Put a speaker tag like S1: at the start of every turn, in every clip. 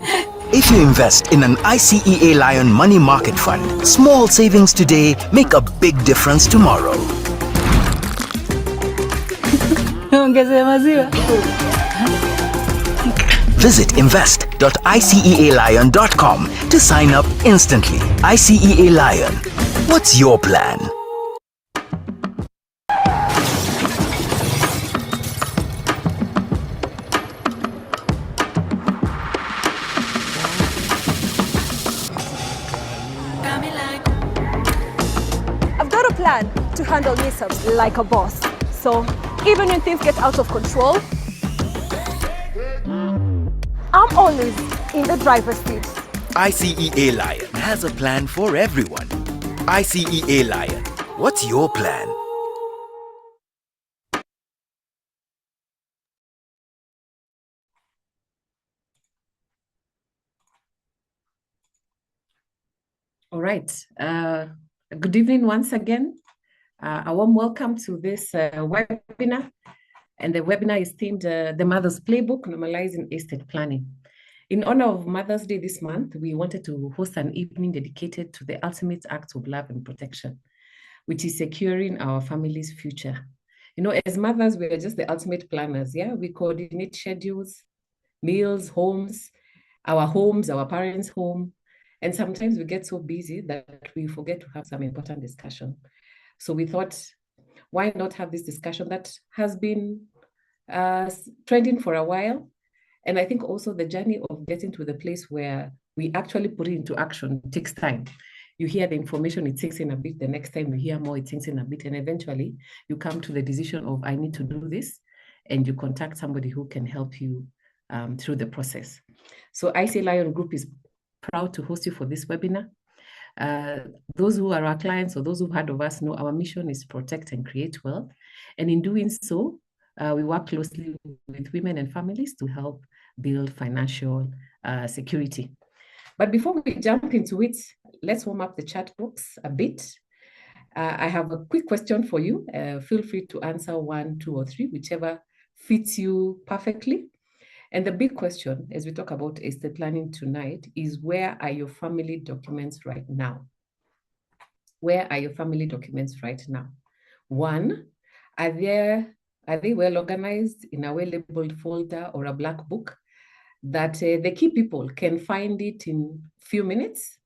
S1: If you invest in an ICEA Lion money market fund, small savings today make a big difference tomorrow. Visit invest.icealion.com to sign up instantly. ICEA Lion. What's your plan?
S2: I've got a plan to handle mishaps like a boss. So even when things get out of control, I'm always in the driver's seat.
S1: ICEA Lion has a plan for everyone. ICEA Lion. What's your plan?
S3: All right. Good evening once again. A warm welcome to this webinar. And the webinar is themed The Mother's Playbook, Normalizing Estate Planning. In honor of Mother's Day this month, we wanted to host an evening dedicated to the ultimate act of love and protection, which is securing our family's future. You know, as mothers, we are just the ultimate planners, yeah? We coordinate schedules, meals, homes, our parents' home. And sometimes we get so busy that we forget to have some important discussion. So we thought, why not have this discussion that has been trending for a while? And I think also the journey of getting to the place where we actually put it into action takes time. You hear the information, it takes in a bit. The next time you hear more, it takes in a bit. And eventually you come to the decision of, I need to do this. And you contact somebody who can help you through the process. So ICEA Lion Group is proud to host you for this webinar. Those who are our clients or those who've heard of us know our mission is protect and create wealth. And in doing so, we work closely with women and families to help build financial security. But before we jump into it, let's warm up the chat box a bit. I have a quick question for you. Feel free to answer 1, 2, or 3, whichever fits you perfectly. And the big question, as we talk about estate planning tonight, is where are your family documents right now? Where are your family documents right now? 1, are they well organized in a well-labeled folder or a black book that the key people can find it in a few minutes?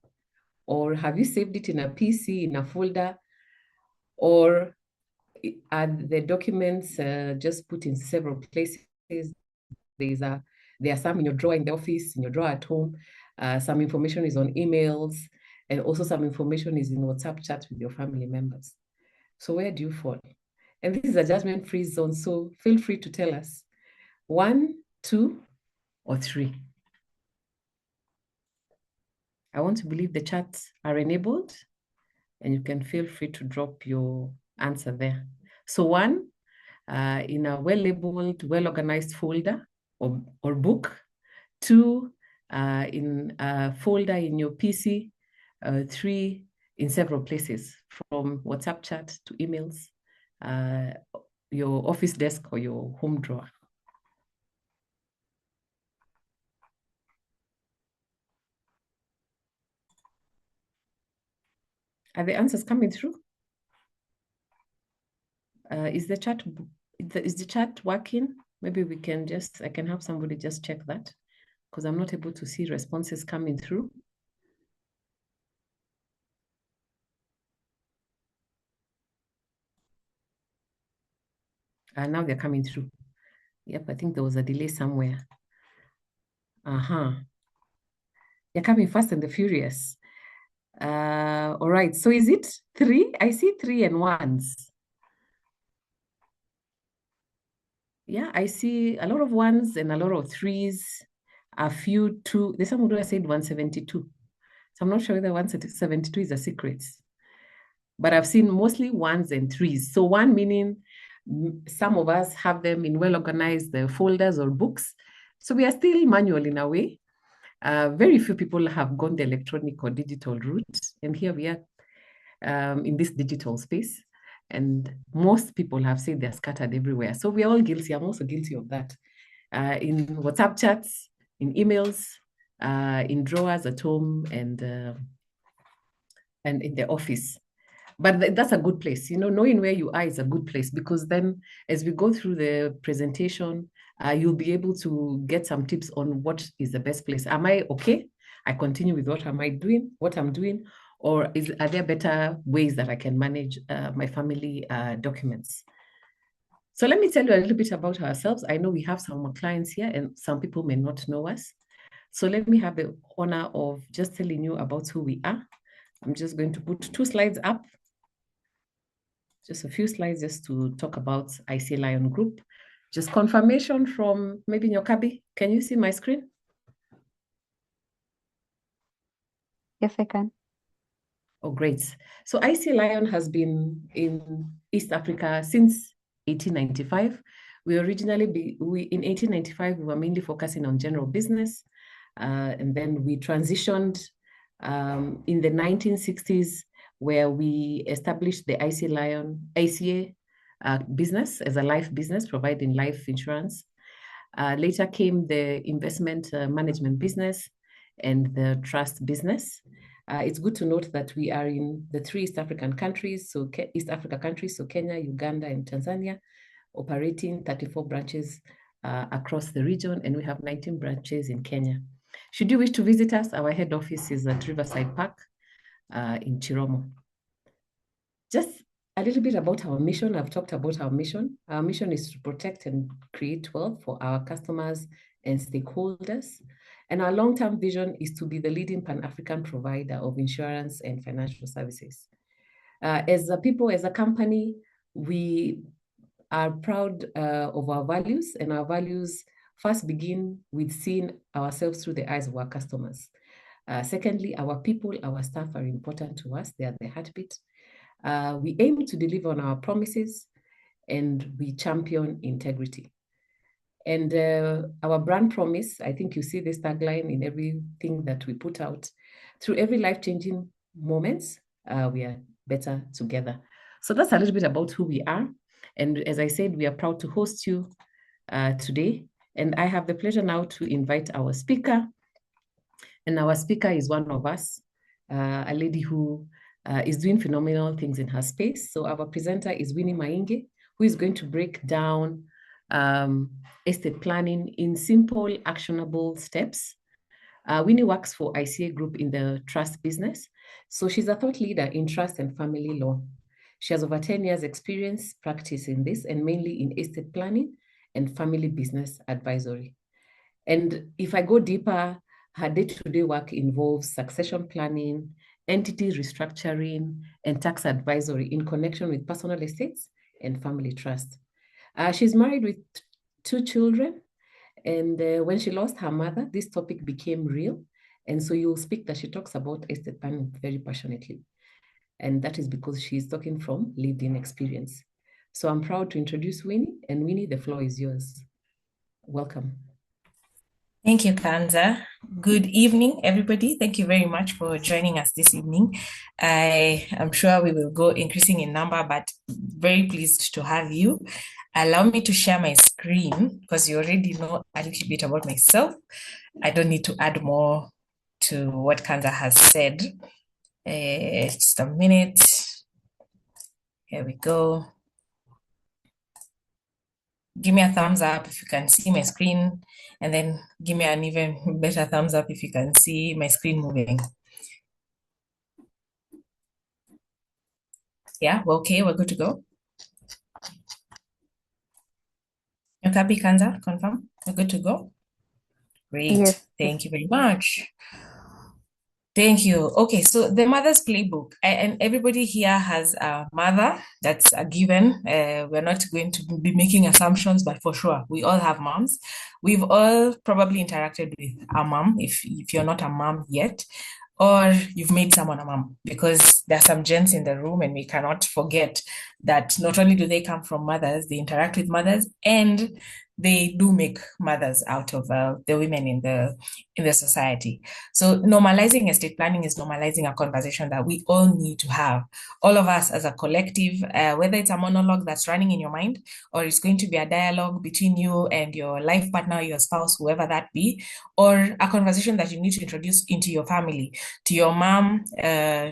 S3: Or have you saved it in a PC, in a folder? Or are the documents just put in several places? There are some in your drawer in the office, in your drawer at home. Some information is on emails, and also some information is in WhatsApp chat with your family members. So where do you fall? And this is a judgment-free zone, so feel free to tell us 1, 2, or 3. I want to believe the chats are enabled, and you can feel free to drop your answer there. So 1, in a well-labeled, well-organized folder or book. 2, in a folder in your PC. 3, in several places, from WhatsApp chat to emails, your office desk or your home drawer. Are the answers coming through? Is the chat working? Maybe I can have somebody just check that, because I'm not able to see responses coming through. Now they're coming through. Yep, I think there was a delay somewhere. They're coming fast and the furious. All right, so is it 3? I see 3 and 1s. Yeah, I see a lot of 1s and a lot of 3s, a few 2. There's someone who said 172. So I'm not sure whether 172 is a secret. But I've seen mostly 1s and 3s. So 1 meaning some of us have them in well-organized folders or books. So we are still manual in a way. Very few people have gone the electronic or digital route. And here we are in this digital space. And most people have said they're scattered everywhere. So we are all guilty. I'm also guilty of that. In WhatsApp chats, in emails, in drawers at home and in the office. But that's a good place. Knowing where you are is a good place, because then as we go through the presentation, you'll be able to get some tips on what is the best place. Am I okay? I continue with what I'm doing, or are there better ways that I can manage my family documents? So let me tell you a little bit about ourselves. I know we have some clients here and some people may not know us. So let me have the honor of just telling you about who we are. I'm just going to put 2 slides up. Just a few slides just to talk about ICEA LION Group. Just confirmation from maybe Nyokabi. Can you see my screen?
S4: Yes, I can.
S3: Oh, great. So ICEA LION has been in East Africa since 1895. We originally, in 1895, we were mainly focusing on general business. And then we transitioned in the 1960s, where we established the ICEA business as a life business, providing life insurance. Later came the investment management business and the trust business. It's good to note that we are in the 3 East African countries, so East Africa countries, so Kenya, Uganda, and Tanzania, operating 34 branches across the region, and we have 19 branches in Kenya. Should you wish to visit us, our head office is at Riverside Park in Chiromo. Just a little bit about our mission. I've talked about our mission. Our mission is to protect and create wealth for our customers and stakeholders. And our long-term vision is to be the leading Pan-African provider of insurance and financial services. As a company, we are proud of our values, and our values first begin with seeing ourselves through the eyes of our customers. Secondly, our people, our staff are important to us. They are the heartbeat. We aim to deliver on our promises, and we champion integrity. And our brand promise, I think you see this tagline in everything that we put out. Through every life-changing moments, we are better together. So that's a little bit about who we are. And as I said, we are proud to host you today. And I have the pleasure now to invite our speaker. And our speaker is one of us, a lady who is doing phenomenal things in her space. So our presenter is Winnie Mang'i, who is going to break down estate planning in simple, actionable steps. Winnie works for ICEA Group in the trust business. So she's a thought leader in trust and family law. She has over 10 years experience practicing this, and mainly in estate planning and family business advisory. And if I go deeper, her day-to-day work involves succession planning, entity restructuring, and tax advisory in connection with personal estates and family trust. She's married with 2 children, and when she lost her mother, this topic became real. And so you'll speak that she talks about estate planning very passionately. And that is because she's talking from lived-in experience. So I'm proud to introduce Winnie, and Winnie, the floor is yours. Welcome.
S5: Thank you, Kanza. Good evening, everybody. Thank you very much for joining us this evening. I am sure we will go increasing in number, but very pleased to have you. Allow me to share my screen because you already know a little bit about myself. I don't need to add more to what Kanza has said. Just a minute. Here we go. Give me a thumbs up if you can see my screen, and then give me an even better thumbs up if you can see my screen moving. Yeah, we're okay, we're good to go. You copy, Kanza? Confirm? We're good to go? Great.
S4: Yes.
S5: Thank you very much. Thank you. Okay, so the mother's playbook, and everybody here has a mother. That's a given. We're not going to be making assumptions, but for sure, we all have moms. We've all probably interacted with a mom, if you're not a mom yet, or you've made someone a mom, because there are some gents in the room, and we cannot forget that not only do they come from mothers, they interact with mothers, and they do make mothers out of the women in the society. So normalizing estate planning is normalizing a conversation that we all need to have, all of us as a collective, whether it's a monologue that's running in your mind, or it's going to be a dialogue between you and your life partner, your spouse, whoever that be, or a conversation that you need to introduce into your family. To your mom,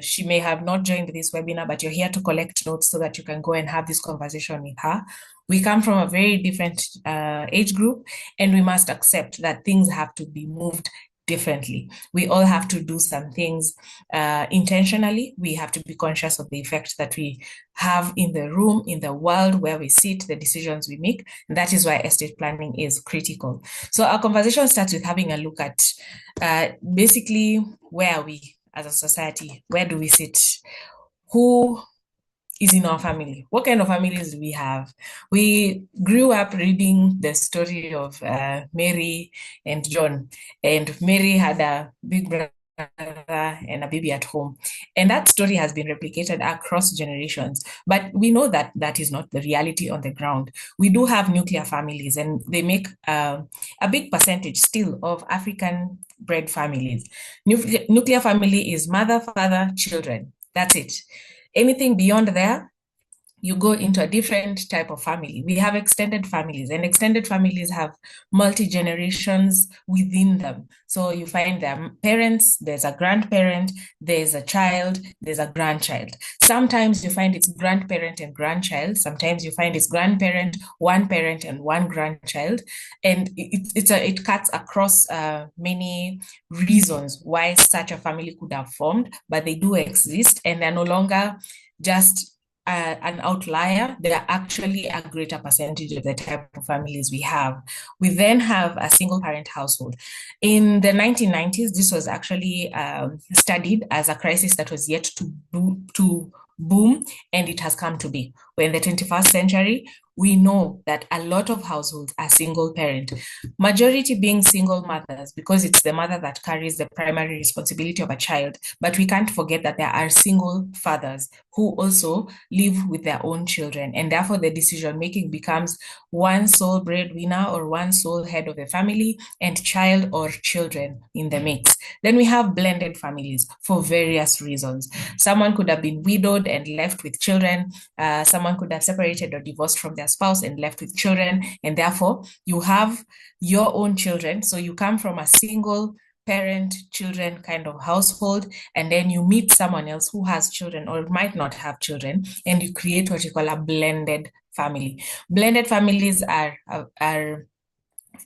S5: she may have not joined this webinar, but you're here to collect notes so that you can go and have this conversation with her. We come from a very different age group, and we must accept that things have to be moved differently. We all have to do some things intentionally. We have to be conscious of the effect that we have in the room, in the world where we sit, the decisions we make. And that is why estate planning is critical. So our conversation starts with having a look at basically, where are we as a society? Where do we sit? Who is in our family? What kind of families do we have? We grew up reading the story of Mary and John, and Mary had a big brother and a baby at home. And that story has been replicated across generations. But we know that that is not the reality on the ground. We do have nuclear families, and they make a big percentage still of African bred families. Nuclear family is mother, father, children. That's it. Anything beyond there, you go into a different type of family. We have extended families, and extended families have multi-generations within them. So you find their parents, there's a grandparent, there's a child, there's a grandchild. Sometimes you find it's grandparent and grandchild. Sometimes you find it's grandparent, one parent, and one grandchild. And it cuts across many reasons why such a family could have formed, but they do exist, and they're no longer just an outlier. They are actually a greater percentage of the type of families we have. We then have a single parent household. In the 1990s, this was actually studied as a crisis that was yet to boom, and it has come to be. We're in the 21st century. We know that a lot of households are single parent, majority being single mothers, because it's the mother that carries the primary responsibility of a child. But we can't forget that there are single fathers who also live with their own children, and therefore the decision making becomes one sole breadwinner or one sole head of the family, and child or children in the mix. Then we have blended families for various reasons. Someone could have been widowed and left with children. Someone could have separated or divorced from their spouse and left with children, and therefore you have your own children. So you come from a single parent children kind of household, and then you meet someone else who has children or might not have children, and you create what you call a blended family. Blended families are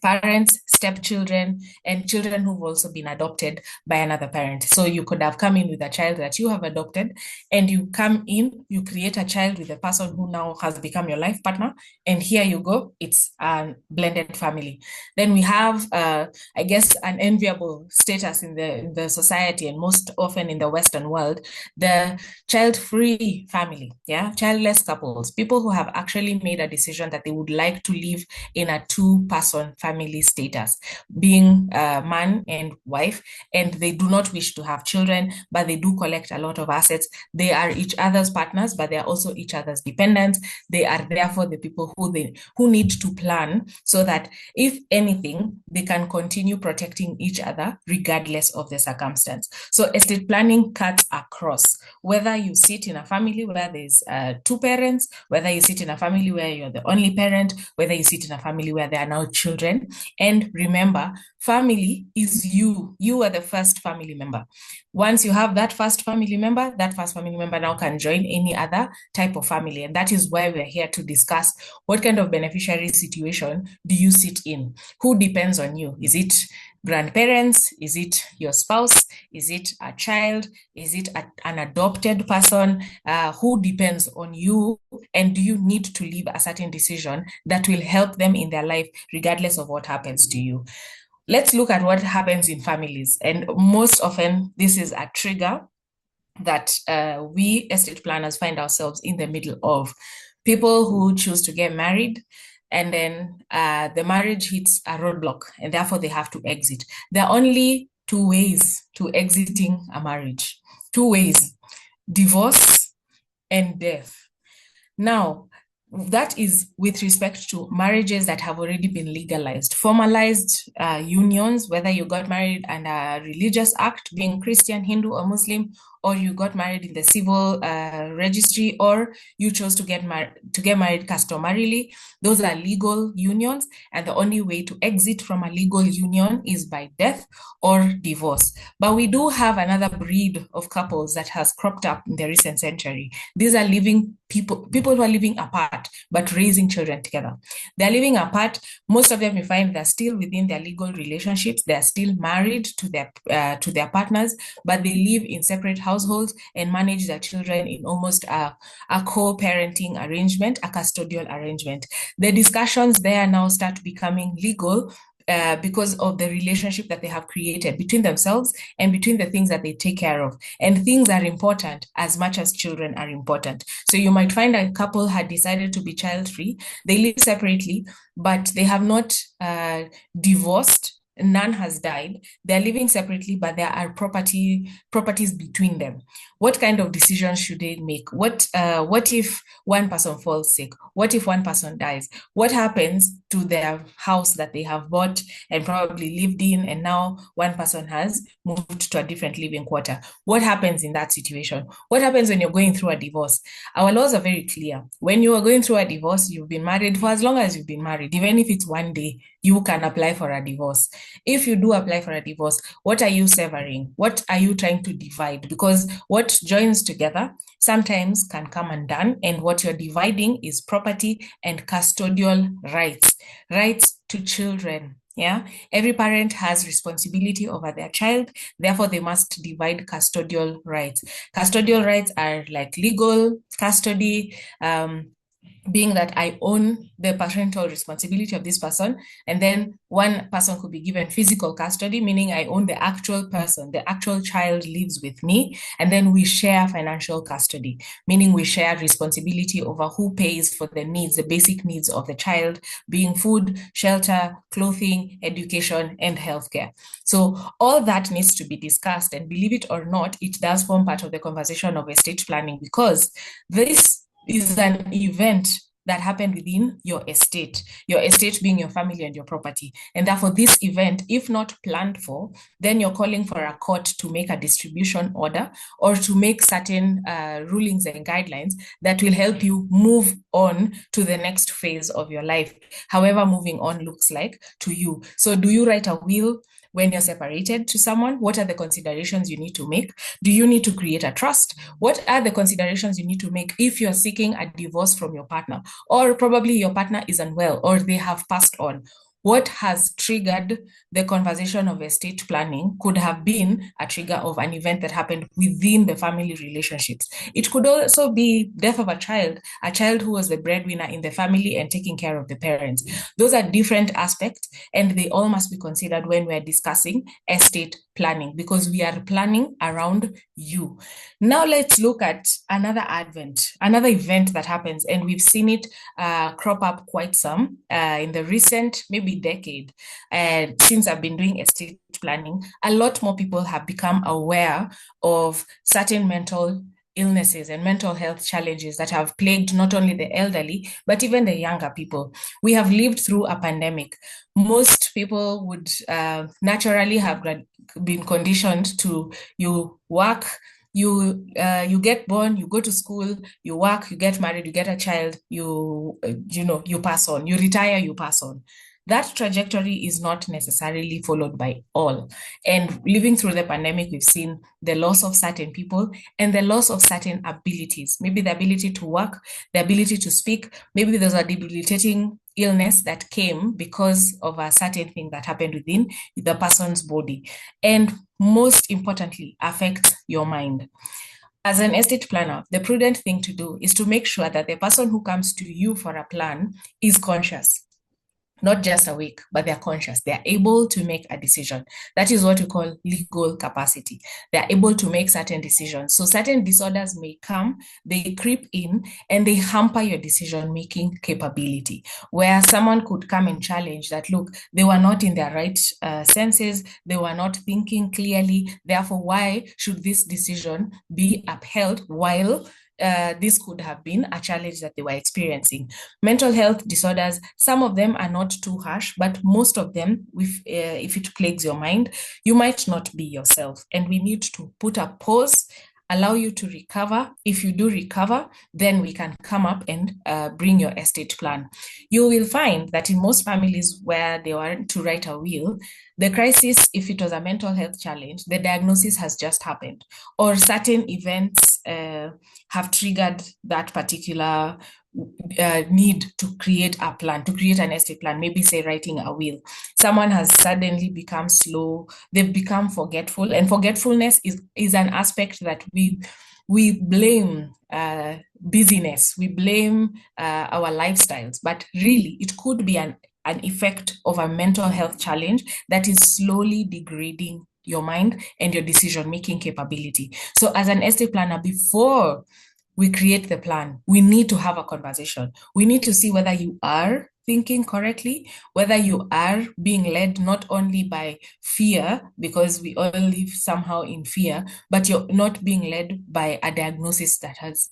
S5: parents, stepchildren, and children who've also been adopted by another parent. So you could have come in with a child that you have adopted, and you come in, you create a child with a person who now has become your life partner, and here you go, it's a blended family. Then we have, I guess, an enviable status in the society, and most often in the Western world, the child-free family, childless couples, people who have actually made a decision that they would like to live in a two-person family status, being man and wife, and they do not wish to have children, but they do collect a lot of assets. They are each other's partners, but they are also each other's dependents. They are therefore the people who need to plan so that if anything, they can continue protecting each other regardless of the circumstance. So estate planning cuts across, whether you sit in a family where there's two parents, whether you sit in a family where you're the only parent, whether you sit in a family where there are now children. And remember, family is you. You are the first family member. Once you have that first family member now can join any other type of family. And that is why we're here to discuss what kind of beneficiary situation do you sit in? Who depends on you? Is it grandparents? Is it your spouse? Is it a child? Is it an adopted person? Who depends on you? And do you need to leave a certain decision that will help them in their life regardless of what happens to you? Let's look at what happens in families. And most often, this is a trigger that we estate planners find ourselves in the middle of. People who choose to get married, and then the marriage hits a roadblock, and therefore they have to exit. There are only two ways to exiting a marriage. Two ways: divorce and death. Now, that is with respect to marriages that have already been legalized, formalized unions, whether you got married under a religious act, being Christian, Hindu, or Muslim, or you got married in the civil registry, or you chose to get married customarily. Those are legal unions, and the only way to exit from a legal union is by death or divorce. But we do have another breed of couples that has cropped up in the recent century. These are living people who are living apart but raising children together. They're living apart. Most of them, you find, they're still within their legal relationships. They're still married to their partners, but they live in separate households and manage their children in almost a co-parenting arrangement, a custodial arrangement. The discussions there now start becoming legal because of the relationship that they have created between themselves and between the things that they take care of. And things are important as much as children are important. So you might find a couple had decided to be child-free. They live separately, but they have not divorced. None has died. They're living separately, but there are properties between them. What kind of decisions should they make? What if one person falls sick? What if one person dies? What happens to their house that they have bought and probably lived in, and now one person has moved to a different living quarter? What happens in that situation? What happens when you're going through a divorce? Our laws are very clear. When you are going through a divorce, you've been married for as long as you've been married, even if it's one day, you can apply for a divorce. If you do apply for a divorce, what are you severing? What are you trying to divide? Because what joins together sometimes can come undone, and what you're dividing is property and custodial rights, rights to children. Yeah, every parent has responsibility over their child, therefore they must divide custodial rights. Custodial rights are like legal custody, being that I own the parental responsibility of this person, and then one person could be given physical custody, meaning I own the actual person, the actual child lives with me, and then we share financial custody, meaning we share responsibility over who pays for the needs, the basic needs of the child, being food, shelter, clothing, education, and healthcare. So all that needs to be discussed, and believe it or not, it does form part of the conversation of estate planning, because this is an event that happened within your estate being your family and your property. And therefore, this event, if not planned for, then you're calling for a court to make a distribution order or to make certain rulings and guidelines that will help you move on to the next phase of your life, however moving on looks like to you. So do you write a will when you're separated to someone? What are the considerations you need to make? Do you need to create a trust? What are the considerations you need to make if you're seeking a divorce from your partner, or probably your partner is unwell or they have passed on? What has triggered the conversation of estate planning could have been a trigger of an event that happened within the family relationships. It could also be death of a child who was the breadwinner in the family and taking care of the parents. Those are different aspects, and they all must be considered when we're discussing estate planning, because we are planning around you. Now let's look at another event that happens, and we've seen it crop up quite some in the recent maybe decade. And since I've been doing estate planning, a lot more people have become aware of certain mental illnesses and mental health challenges that have plagued not only the elderly, but even the younger people. We have lived through a pandemic. Most people would naturally have been conditioned to, you work, you get born, you go to school, you work, you get married, you get a child, you pass on, you retire, you pass on. That trajectory is not necessarily followed by all. And living through the pandemic, we've seen the loss of certain people and the loss of certain abilities, maybe the ability to work, the ability to speak, maybe there's a debilitating illness that came because of a certain thing that happened within the person's body. And most importantly, affects your mind. As an estate planner, the prudent thing to do is to make sure that the person who comes to you for a plan is conscious. Not just awake, but they're conscious. They're able to make a decision. That is what we call legal capacity. They're able to make certain decisions. So certain disorders may come, they creep in, and they hamper your decision-making capability, where someone could come and challenge that, look, they were not in their right senses, they were not thinking clearly, therefore, why should this decision be upheld while this could have been a challenge that they were experiencing. Mental health disorders, some of them are not too harsh, but most of them, if it plagues your mind, you might not be yourself. And we need to put a pause, allow you to recover. If you do recover, then we can come up and bring your estate plan. You will find that in most families where they want to write a will, the crisis, if it was a mental health challenge, the diagnosis has just happened, or certain events have triggered that particular need to create a plan, to create an estate plan, maybe say writing a will. Someone has suddenly become slow, they've become forgetful, and forgetfulness is an aspect that we blame busyness, we blame our lifestyles, but really it could be an effect of a mental health challenge that is slowly degrading your mind and your decision-making capability. So as an estate planner, before we create the plan, we need to have a conversation. We need to see whether you are thinking correctly, whether you are being led not only by fear, because we all live somehow in fear, but you're not being led by a diagnosis that has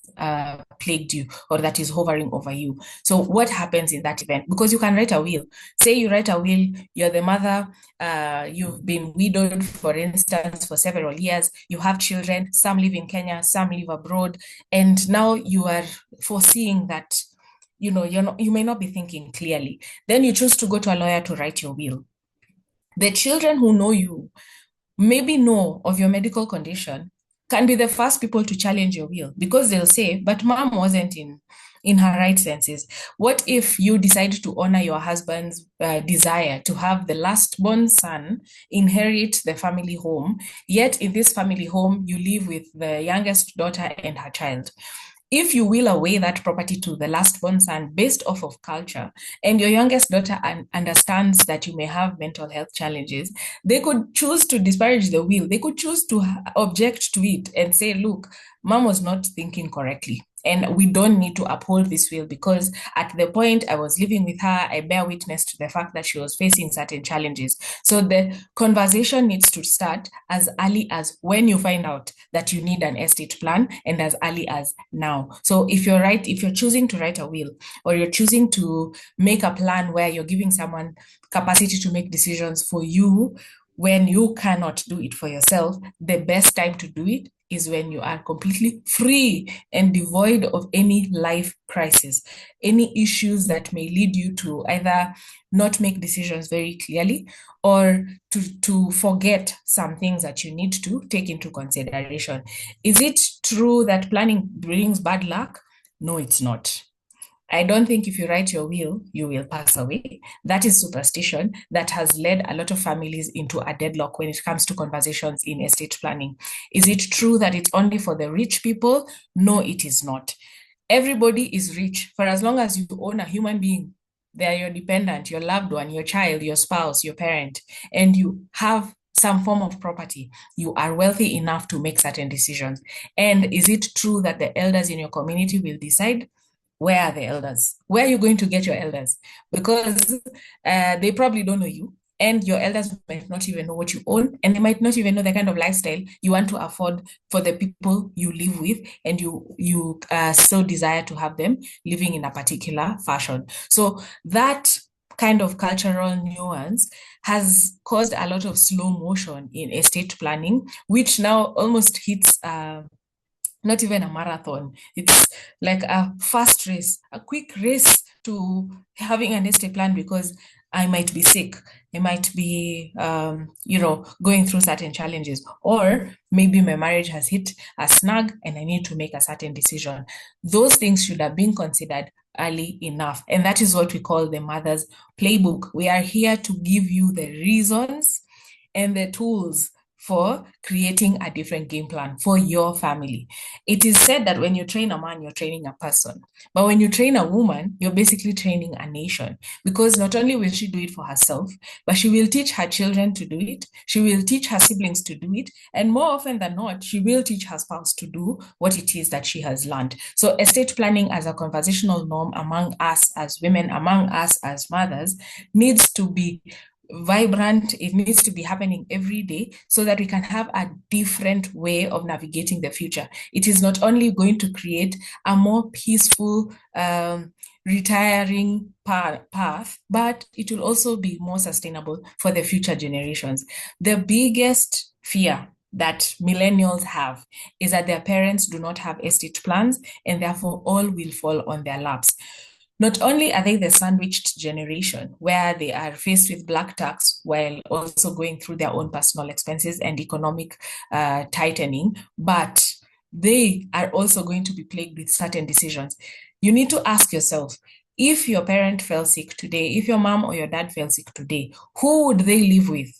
S5: plagued you or that is hovering over you. So what happens in that event? Because you can write a will. Say you write a will, you're the mother, you've been widowed, for instance, for several years, you have children, some live in Kenya, some live abroad, and now you are foreseeing that you may not be thinking clearly. Then you choose to go to a lawyer to write your will. The children who know you, maybe know of your medical condition, can be the first people to challenge your will, because they'll say, but mom wasn't in her right senses. What if you decide to honor your husband's desire to have the last born son inherit the family home, yet in this family home you live with the youngest daughter and her child? If you will away that property to the last born son based off of culture, and your youngest daughter understands that you may have mental health challenges, they could choose to disparage the will. They could choose to object to it and say, look, mom was not thinking correctly, and we don't need to uphold this will, because at the point I was living with her, I bear witness to the fact that she was facing certain challenges. So the conversation needs to start as early as when you find out that you need an estate plan, and as early as now. So if you're choosing to write a will, or you're choosing to make a plan where you're giving someone capacity to make decisions for you when you cannot do it for yourself, the best time to do it is when you are completely free and devoid of any life crisis, any issues that may lead you to either not make decisions very clearly, or to forget some things that you need to take into consideration. Is it true that planning brings bad luck? No, it's not. I don't think if you write your will, you will pass away. That is superstition that has led a lot of families into a deadlock when it comes to conversations in estate planning. Is it true that it's only for the rich people? No, it is not. Everybody is rich for as long as you own a human being. They are your dependent, your loved one, your child, your spouse, your parent, and you have some form of property. You are wealthy enough to make certain decisions. And is it true that the elders in your community will decide? Where are the elders? Where are you going to get your elders? Because they probably don't know you, and your elders might not even know what you own, and they might not even know the kind of lifestyle you want to afford for the people you live with, and you so desire to have them living in a particular fashion. So that kind of cultural nuance has caused a lot of slow motion in estate planning, which now almost hits not even a marathon. It's like a fast race, a quick race to having an estate plan, because I might be sick, I might be, going through certain challenges, or maybe my marriage has hit a snag and I need to make a certain decision. Those things should have been considered early enough. And that is what we call the mother's playbook. We are here to give you the reasons and the tools for creating a different game plan for your family. It is said that when you train a man, you're training a person. But when you train a woman, you're basically training a nation, because not only will she do it for herself, but she will teach her children to do it. She will teach her siblings to do it. And more often than not, she will teach her spouse to do what it is that she has learned. So estate planning as a conversational norm among us as women, among us as mothers, needs to be vibrant. It needs to be happening every day so that we can have a different way of navigating the future. It is not only going to create a more peaceful, retiring path, but it will also be more sustainable for the future generations. The biggest fear that millennials have is that their parents do not have estate plans, and therefore all will fall on their laps. Not only are they the sandwiched generation where they are faced with black tax while also going through their own personal expenses and economic tightening, but they are also going to be plagued with certain decisions. You need to ask yourself, if your parent fell sick today, if your mom or your dad fell sick today, who would they live with?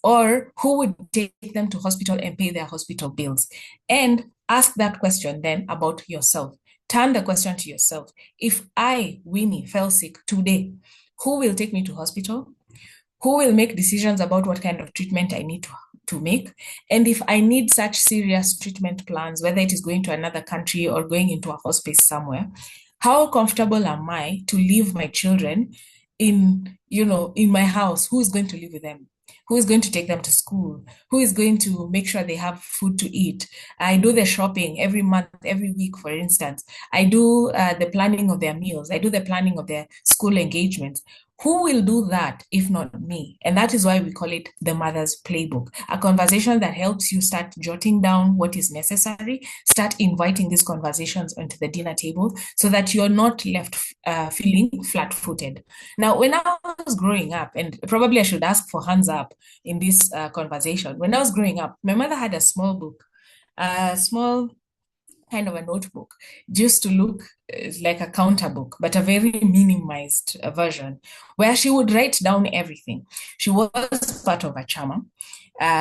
S5: Or who would take them to hospital and pay their hospital bills? And ask that question then about yourself. Turn the question to yourself. If I, Winnie, fell sick today, who will take me to hospital? Who will make decisions about what kind of treatment I need to make? And if I need such serious treatment plans, whether it is going to another country or going into a hospice somewhere, how comfortable am I to leave my children in my house? Who is going to live with them? Who is going to take them to school? Who is going to make sure they have food to eat? I do the shopping every month, every week, for instance. I do the planning of their meals. I do the planning of their school engagements. Who will do that if not me? And that is why we call it the mother's playbook, a conversation that helps you start jotting down what is necessary, start inviting these conversations onto the dinner table so that you're not left feeling flat-footed. Now, when I was growing up, and probably I should ask for hands up in this conversation, when I was growing up, my mother had a small book, a small kind of a notebook, just to look like a counter book, but a very minimized version, where she would write down everything. She was part of a chama.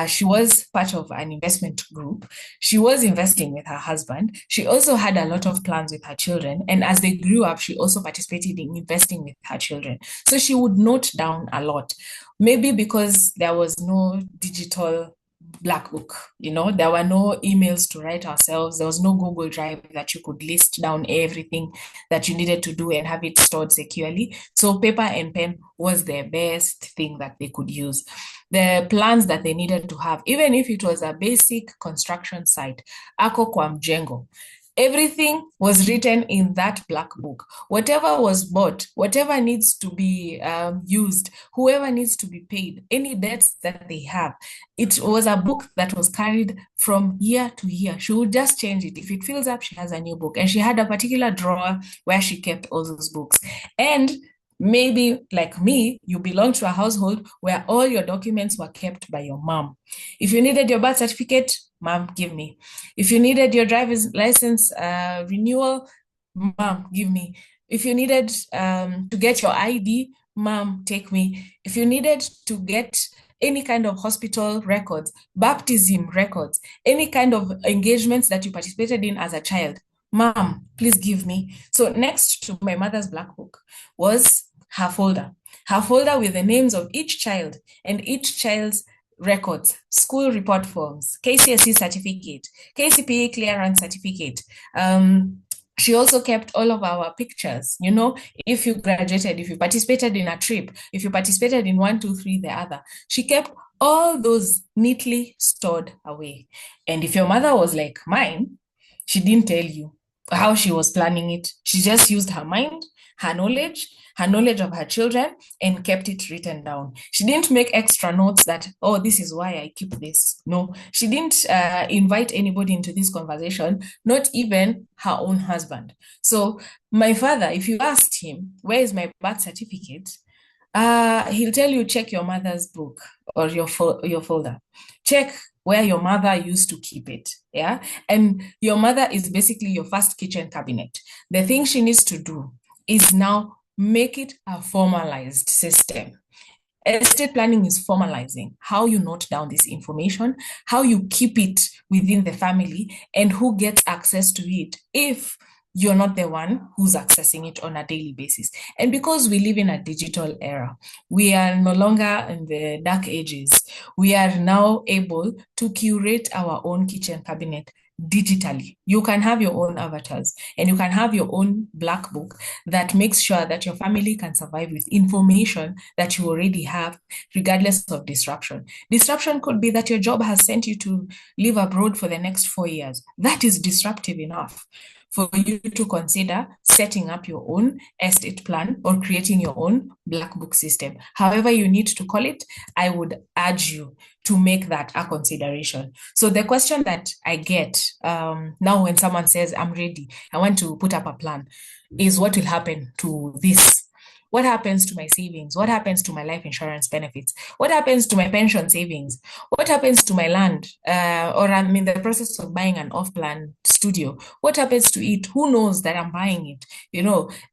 S5: She was part of an investment group. She was investing with her husband. She also had a lot of plans with her children. And as they grew up, she also participated in investing with her children. So she would note down a lot, maybe because there was no digital black book, there were no emails to write ourselves. There was no Google Drive that you could list down everything that you needed to do and have it stored securely. So paper and pen was the best thing that they could use. The plans that they needed to have, even if it was a basic construction site, ako kwa mjengo, everything was written in that black book. Whatever was bought, whatever needs to be used, whoever needs to be paid, any debts that they have, it was a book that was carried from year to year. She would just change it. If it fills up, she has a new book. And she had a particular drawer where she kept all those books. And maybe, like me, you belong to a household where all your documents were kept by your mom. If you needed your birth certificate, mom, give me. If you needed your driver's license renewal, mom, give me. If you needed to get your ID, mom, take me. If you needed to get any kind of hospital records, baptism records, any kind of engagements that you participated in as a child, mom, please give me. So next to my mother's black book was her folder with the names of each child and each child's records, school report forms, KCSE certificate, KCPE clearance certificate. She also kept all of our pictures, if you graduated, if you participated in a trip, if you participated in 1, 2, 3, the other. She kept all those neatly stored away. And if your mother was like mine, she didn't tell you how she was planning it. She just used her mind, her knowledge of her children, and kept it written down. She didn't make extra notes that, oh, this is why I keep this. No, she didn't invite anybody into this conversation, not even her own husband. So my father, if you asked him, where is my birth certificate? He'll tell you, check your mother's book or your folder. Check where your mother used to keep it, yeah? And your mother is basically your first kitchen cabinet. The thing she needs to do is now make it a formalized system. Estate planning is formalizing how you note down this information, how you keep it within the family, and who gets access to it if you're not the one who's accessing it on a daily basis. And because we live in a digital era, we are no longer in the dark ages. We are now able to curate our own kitchen cabinet digitally. You can have your own avatars and you can have your own black book that makes sure that your family can survive with information that you already have, regardless of disruption. Disruption could be that your job has sent you to live abroad for the next 4 years. That is disruptive enough for you to consider setting up your own estate plan or creating your own black book system. However you need to call it, I would urge you to make that a consideration. So the question that I get now when someone says, I'm ready, I want to put up a plan, is what will happen to this? What happens to my savings? What happens to my life insurance benefits? What happens to my pension savings? What happens to my land? Or I'm in the process of buying an off-plan studio. What happens to it? Who knows that I'm buying it?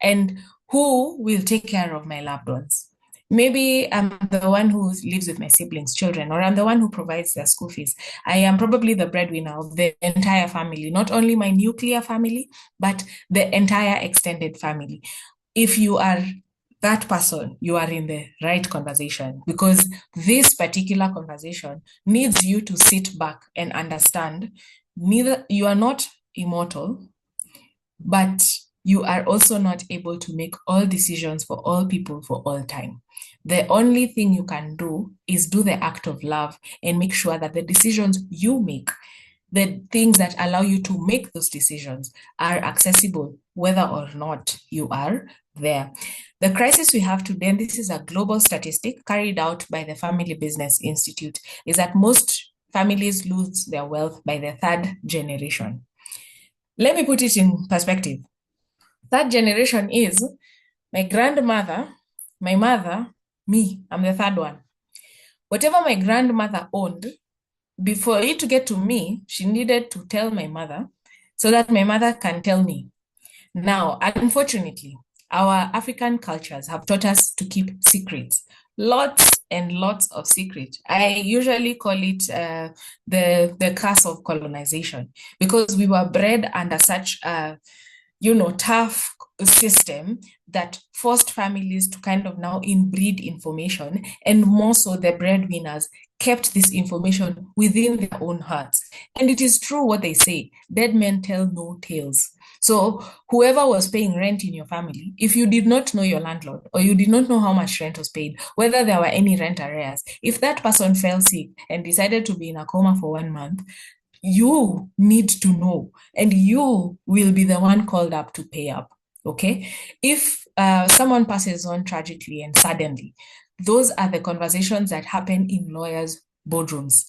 S5: And who will take care of my loved ones? Maybe I'm the one who lives with my siblings' children, or I'm the one who provides their school fees. I am probably the breadwinner of the entire family, not only my nuclear family, but the entire extended family. If you are that person, you are in the right conversation, because this particular conversation needs you to sit back and understand neither you are not immortal, but you are also not able to make all decisions for all people for all time. The only thing you can do is do the act of love and make sure that the decisions you make, the things that allow you to make those decisions, are accessible, whether or not you are there. The crisis we have today, and this is a global statistic carried out by the Family Business Institute, is that most families lose their wealth by the third generation. Let me put it in perspective. Third generation is my grandmother, my mother, me. I'm the third one. Whatever my grandmother owned, before it to get to me, she needed to tell my mother so that my mother can tell me. Now, unfortunately, our African cultures have taught us to keep secrets, lots and lots of secrets. I usually call it the curse of colonization, because we were bred under such a tough system that forced families to kind of now inbreed information, and more so the breadwinners kept this information within their own hearts. And it is true what they say, dead men tell no tales. So whoever was paying rent in your family, if you did not know your landlord, or you did not know how much rent was paid, whether there were any rent arrears, if that person fell sick and decided to be in a coma for 1 month, you need to know, and you will be the one called up to pay up. Okay, if someone passes on tragically and suddenly, those are the conversations that happen in lawyers' boardrooms.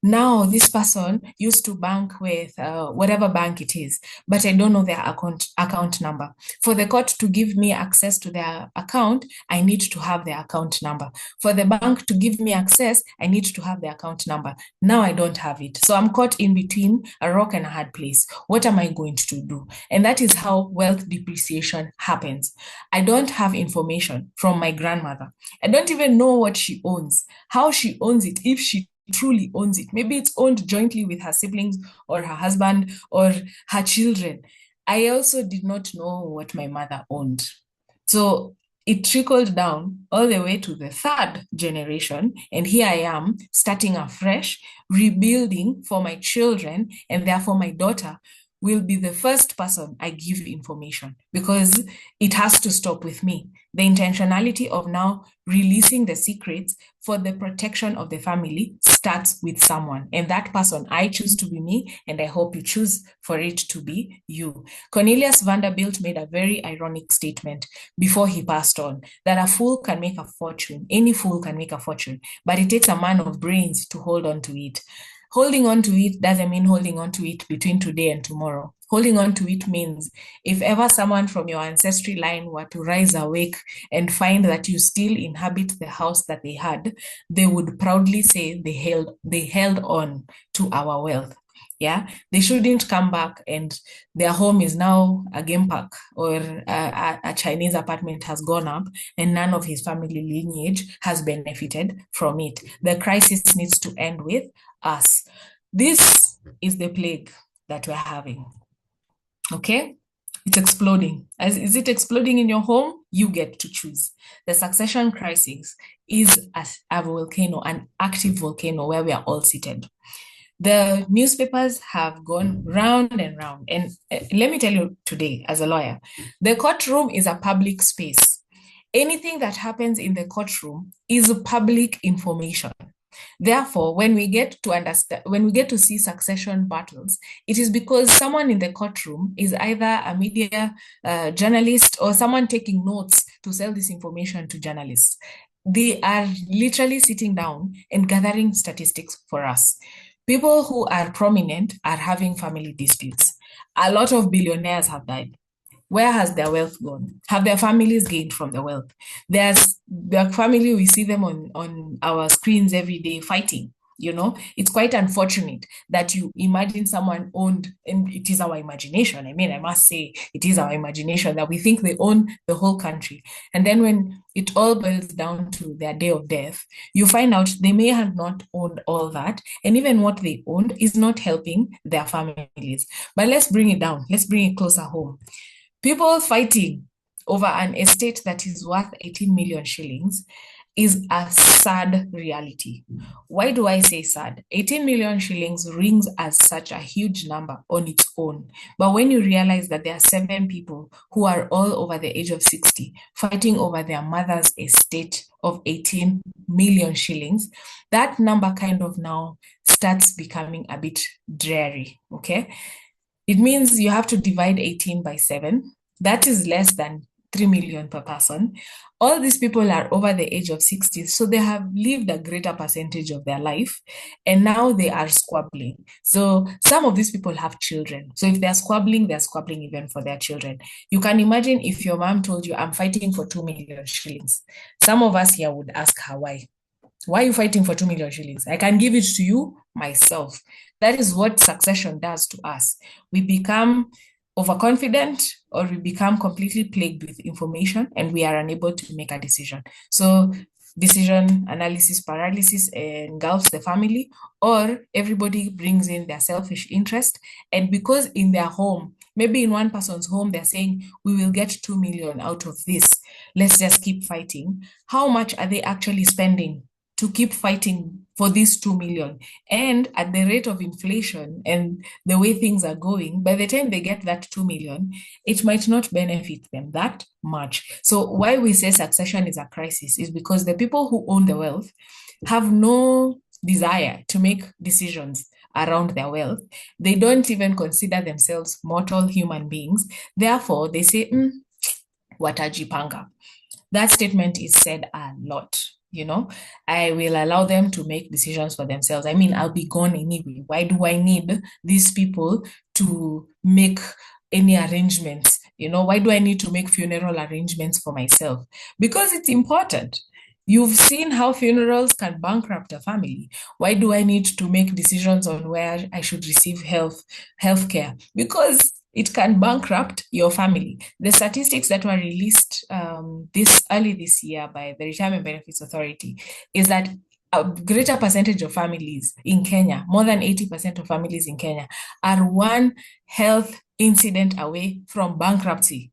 S5: Now, this person used to bank with whatever bank it is, but I don't know their account number. For the court to give me access to their account, I need to have their account number. For the bank to give me access, I need to have the account number. Now I don't have it. So I'm caught in between a rock and a hard place. What am I going to do? And that is how wealth depreciation happens. I don't have information from my grandmother. I don't even know what she owns, how she owns it, if she truly owns it. Maybe it's owned jointly with her siblings or her husband or her children. I also did not know what my mother owned. So it trickled down all the way to the third generation. And here I am starting afresh, rebuilding for my children, and therefore my daughter will be the first person I give information, because it has to stop with me. The intentionality of now releasing the secrets for the protection of the family starts with someone. And that person, I choose to be me, and I hope you choose for it to be you. Cornelius Vanderbilt made a very ironic statement before he passed on, that a fool can make a fortune. Any fool can make a fortune, but it takes a man of brains to hold on to it. Holding on to it doesn't mean holding on to it between today and tomorrow. Holding on to it means if ever someone from your ancestry line were to rise awake and find that you still inhabit the house that they had, they would proudly say they held on to our wealth. Yeah, they shouldn't come back and their home is now a game park, or a Chinese apartment has gone up and none of his family lineage has benefited from it. The crisis needs to end with us. This is the plague that we're having. Okay? It's exploding. Is it exploding in your home? You get to choose. The succession crisis is a volcano, an active volcano where we are all seated. The newspapers have gone round and round. And let me tell you today, as a lawyer, the courtroom is a public space. Anything that happens in the courtroom is public information. Therefore, when we get to see succession battles, it is because someone in the courtroom is either a media journalist or someone taking notes to sell this information to journalists. They are literally sitting down and gathering statistics for us. People who are prominent are having family disputes. A lot of billionaires have died. Where has their wealth gone? Have their families gained from the wealth? There's their family, we see them on our screens every day fighting. It's quite unfortunate that you imagine someone owned, and it is our imagination. I mean, I must say, it is our imagination that we think they own the whole country. And then when it all boils down to their day of death, you find out they may have not owned all that. And even what they owned is not helping their families. But let's bring it down. Let's bring it closer home. People fighting over an estate that is worth 18 million shillings is a sad reality. Why do I say sad? 18 million shillings rings as such a huge number on its own. But when you realize that there are 7 people who are all over the age of 60 fighting over their mother's estate of 18 million shillings, that number kind of now starts becoming a bit dreary, okay? It means you have to divide 18 by 7. That is less than 3 million per person. All these people are over the age of 60, so they have lived a greater percentage of their life, and now they are squabbling. So some of these people have children. So if they're squabbling even for their children. You can imagine if your mom told you, I'm fighting for 2 million shillings. Some of us here would ask her why. Why are you fighting for 2 million shillings? I can give it to you myself. That is what succession does to us. We become overconfident, or we become completely plagued with information, and we are unable to make a decision. So decision analysis paralysis engulfs the family, or everybody brings in their selfish interest. And because in their home, maybe in one person's home, they're saying, we will get 2 million out of this. Let's just keep fighting. How much are they actually spending to keep fighting for this 2 million? And at the rate of inflation and the way things are going, by the time they get that 2 million, it might not benefit them that much. So why we say succession is a crisis is because the people who own the wealth have no desire to make decisions around their wealth. They don't even consider themselves mortal human beings. Therefore, they say, watajipanga. That statement is said a lot. I will allow them to make decisions for themselves. I mean, I'll be gone anyway. Why do I need these people to make any arrangements? Why do I need to make funeral arrangements for myself? Because it's important. You've seen how funerals can bankrupt a family. Why do I need to make decisions on where I should receive health care? Because it can bankrupt your family. The statistics that were released this year by the Retirement Benefits Authority is that a greater percentage of families in Kenya, more than 80% of families in Kenya, are one health incident away from bankruptcy.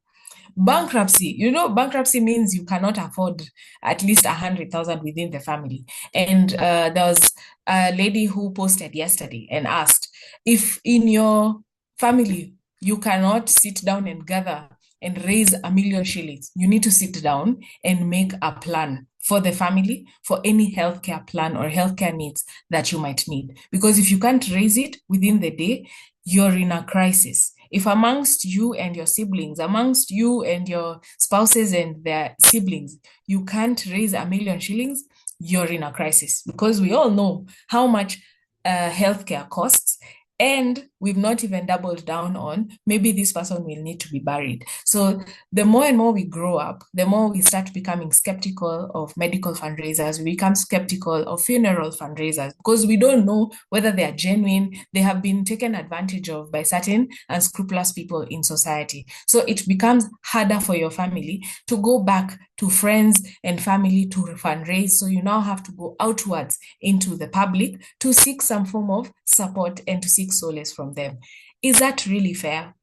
S5: Bankruptcy means you cannot afford at least 100,000 within the family. And there was a lady who posted yesterday and asked, if in your family you cannot sit down and gather and raise 1 million shillings, you need to sit down and make a plan for the family, for any healthcare plan or healthcare needs that you might need. Because if you can't raise it within the day, you're in a crisis. If amongst you and your siblings, amongst you and your spouses and their siblings, you can't raise 1 million shillings, you're in a crisis. Because we all know how much healthcare costs. And we've not even doubled down on maybe this person will need to be buried. So the more and more we grow up, the more we start becoming skeptical of medical fundraisers. We become skeptical of funeral fundraisers because we don't know whether they are genuine. They have been taken advantage of by certain unscrupulous people in society. So it becomes harder for your family to go back to friends and family to fundraise. So you now have to go outwards into the public to seek some form of support and to seek solace from them. Is that really fair?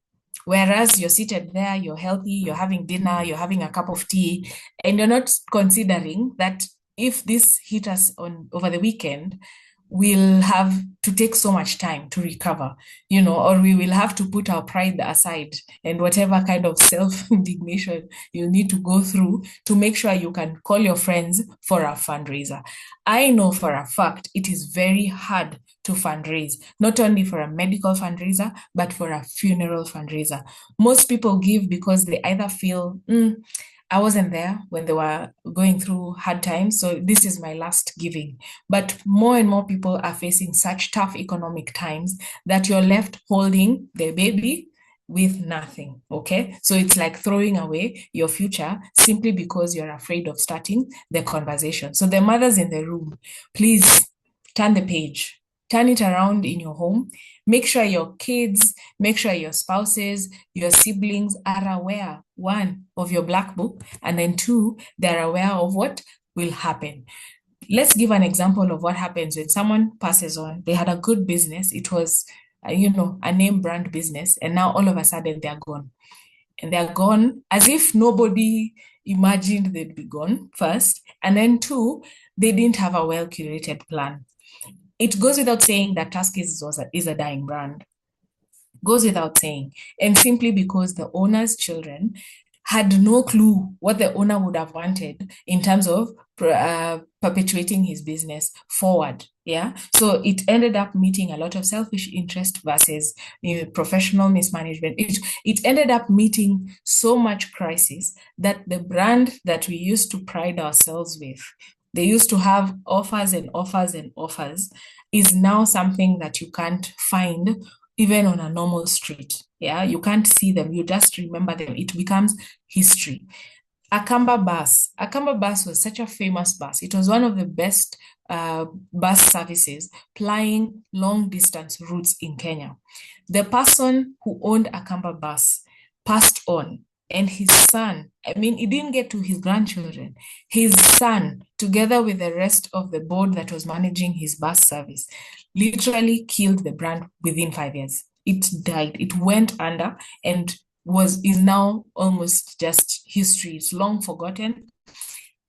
S5: Whereas you're seated there, you're healthy, you're having dinner, you're having a cup of tea, and you're not considering that if this hit us over the weekend, we'll have to take so much time to recover, or we will have to put our pride aside and whatever kind of self-indignation you need to go through to make sure you can call your friends for a fundraiser. I know for a fact it is very hard to fundraise, not only for a medical fundraiser, but for a funeral fundraiser. Most people give because they either feel, I wasn't there when they were going through hard times, so this is my last giving. But more and more people are facing such tough economic times that you're left holding the baby with nothing, okay? So it's like throwing away your future simply because you're afraid of starting the conversation. So the mothers in the room, please turn the page, turn it around in your home. Make sure your kids, make sure your spouses, your siblings are aware, one, of your black book, and then two, they're aware of what will happen. Let's give an example of what happens when someone passes on. They had a good business. It was, a name brand business, and now all of a sudden they're gone. And they're gone as if nobody imagined they'd be gone, first. And then two, they didn't have a well-curated plan. It goes without saying that Tuskys is a dying brand. Goes without saying. And simply because the owner's children had no clue what the owner would have wanted in terms of perpetuating his business forward. Yeah. So it ended up meeting a lot of selfish interest versus professional mismanagement. It ended up meeting so much crisis that the brand that we used to pride ourselves with, they used to have offers and offers and offers, is now something that you can't find even on a normal street. Yeah, you can't see them. You just remember them. It becomes history. Akamba bus was such a famous bus. It was one of the best bus services plying long distance routes in Kenya. The person who owned Akamba bus passed on, and his son, he didn't get to his grandchildren. His son, together with the rest of the board that was managing his bus service, literally killed the brand within 5 years. It died. It went under and is now almost just history. It's long forgotten.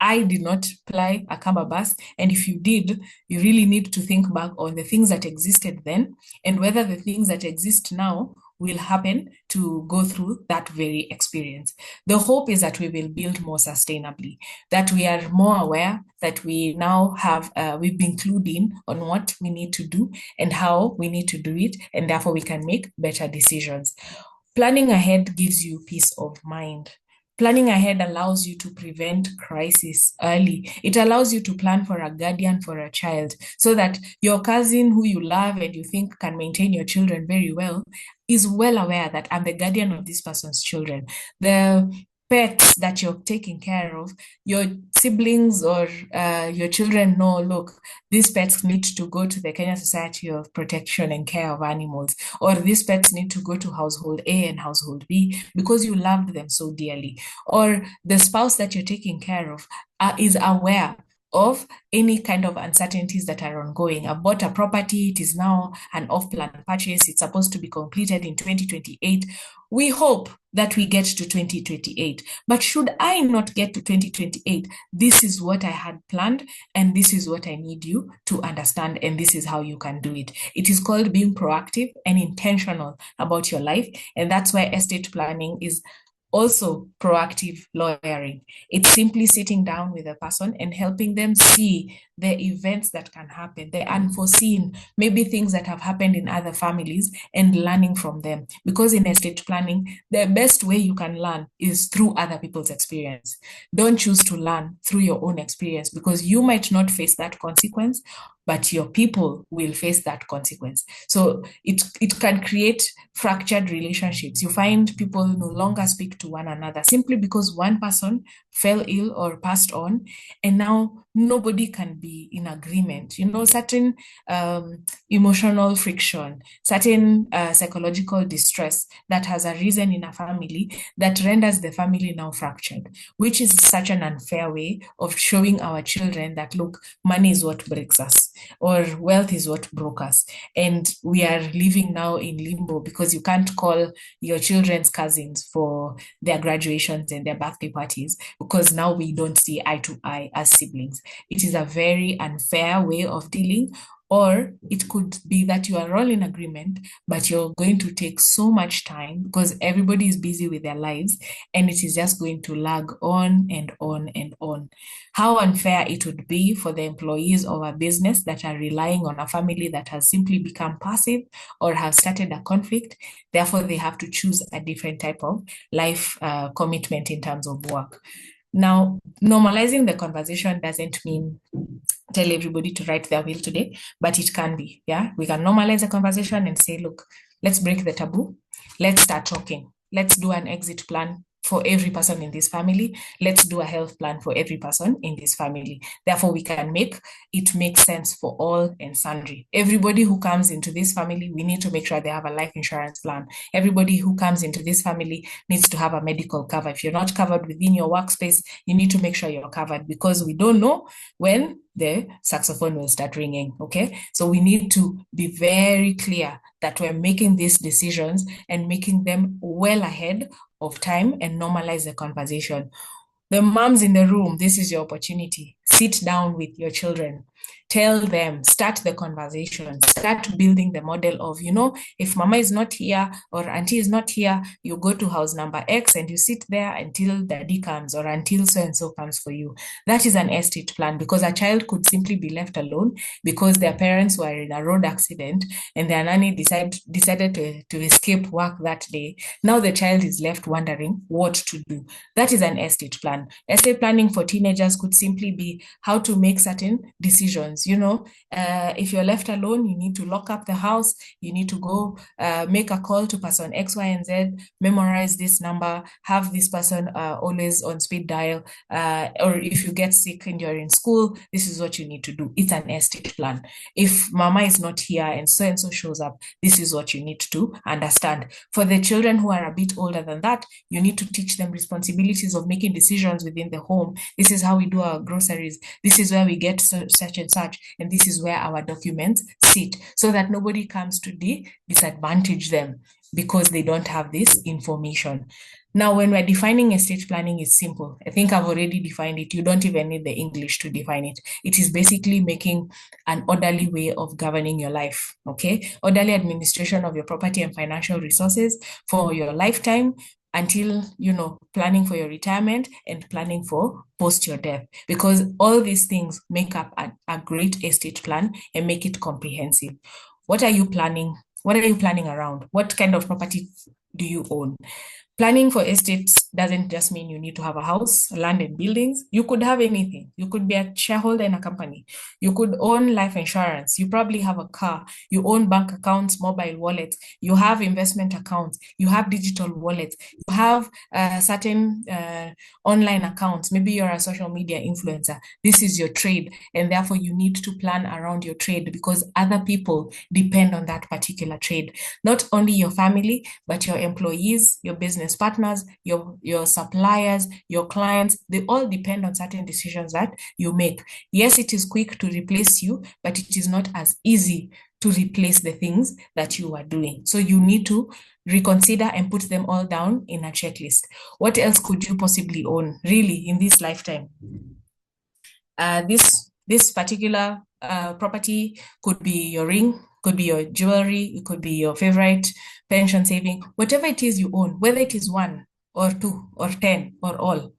S5: I did not ply a Kamba bus, and if you did, you really need to think back on the things that existed then and whether the things that exist now will happen to go through that very experience. The hope is that we will build more sustainably, that we are more aware, that we now have, we've been clued in on what we need to do and how we need to do it, and therefore we can make better decisions. Planning ahead gives you peace of mind. Planning ahead allows you to prevent crisis early. It allows you to plan for a guardian for a child so that your cousin who you love and you think can maintain your children very well is well aware that I'm the guardian of this person's children. The pets that you're taking care of, your siblings or your children know, look, these pets need to go to the Kenya Society of Protection and Care of Animals, or these pets need to go to household A and household B because you loved them so dearly. Or the spouse that you're taking care of is aware of any kind of uncertainties that are ongoing. I've bought a property, it is now an off-plan purchase, it's supposed to be completed in 2028. We hope that we get to 2028. But should I not get to 2028, this is what I had planned, and this is what I need you to understand, and this is how you can do it. It is called being proactive and intentional about your life, and that's why estate planning is also proactive lawyering. It's simply sitting down with a person and helping them see the events that can happen, the unforeseen, maybe things that have happened in other families, and learning from them. Because in estate planning, the best way you can learn is through other people's experience. Don't choose to learn through your own experience because you might not face that consequence, but your people will face that consequence. So it can create fractured relationships. You find people no longer speak to one another simply because one person fell ill or passed on, and now nobody can be in agreement. Certain emotional friction, certain psychological distress that has arisen in a family that renders the family now fractured, which is such an unfair way of showing our children that, look, money is what breaks us, or wealth is what broke us. And we are living now in limbo because you can't call your children's cousins for their graduations and their birthday parties because now we don't see eye to eye as siblings. It is a very unfair way of dealing, Or it could be that you are all in agreement, but you're going to take so much time because everybody is busy with their lives and it is just going to lag on and on and on. How unfair it would be for the employees of a business that are relying on a family that has simply become passive or have started a conflict. Therefore, they have to choose a different type of life commitment in terms of work. Now, normalizing the conversation doesn't mean tell everybody to write their will today, but it can be, yeah? We can normalize the conversation and say, look, let's break the taboo. Let's start talking. Let's do an exit plan for every person in this family. Let's do a health plan for every person in this family. Therefore, we can make it make sense for all and sundry. Everybody who comes into this family, we need to make sure they have a life insurance plan. Everybody who comes into this family needs to have a medical cover. If you're not covered within your workspace, you need to make sure you're covered because we don't know when the saxophone will start ringing, okay? So we need to be very clear that we're making these decisions and making them well ahead of time and normalize the conversation. The moms in the room, this is your opportunity. Sit down with your children. Tell them, start the conversation, start building the model of, if mama is not here or auntie is not here, you go to house number X and you sit there until daddy comes or until so-and-so comes for you. That is an estate plan because a child could simply be left alone because their parents were in a road accident and their nanny decided to escape work that day. Now the child is left wondering what to do. That is an estate plan. Estate planning for teenagers could simply be how to make certain decisions. If you're left alone, you need to lock up the house. You need to go make a call to person X, Y, and Z, memorize this number, have this person always on speed dial. Or if you get sick and you're in school, this is what you need to do. It's an estate plan. If mama is not here and so shows up, this is what you need to understand. For the children who are a bit older than that, you need to teach them responsibilities of making decisions within the home. This is how we do our groceries. This is where we get such and such. And this is where our documents sit so that nobody comes to disadvantage them because they don't have this information. Now, when we're defining estate planning, it's simple. I think I've already defined it. You don't even need the English to define it. It is basically making an orderly way of governing your life, okay? Orderly administration of your property and financial resources for your lifetime until, planning for your retirement and planning for post your death, because all these things make up a great estate plan and make it comprehensive. What are you planning? What are you planning around? What kind of property do you own? Planning for estates doesn't just mean you need to have a house, land, and buildings. You could have anything. You could be a shareholder in a company. You could own life insurance. You probably have a car. You own bank accounts, mobile wallets. You have investment accounts. You have digital wallets. You have certain online accounts. Maybe you're a social media influencer. This is your trade, and therefore you need to plan around your trade because other people depend on that particular trade. Not only your family, but your employees, your business partners, your suppliers, your clients, they all depend on certain decisions that you make. Yes, it is quick to replace you, but it is not as easy to replace the things that you are doing. So you need to reconsider and put them all down in a checklist. What else could you possibly own, really, in this lifetime? This particular property could be your ring, could be your jewelry, it could be your favorite pension saving, whatever it is you own, whether it is 1 or 2 or 10 or all,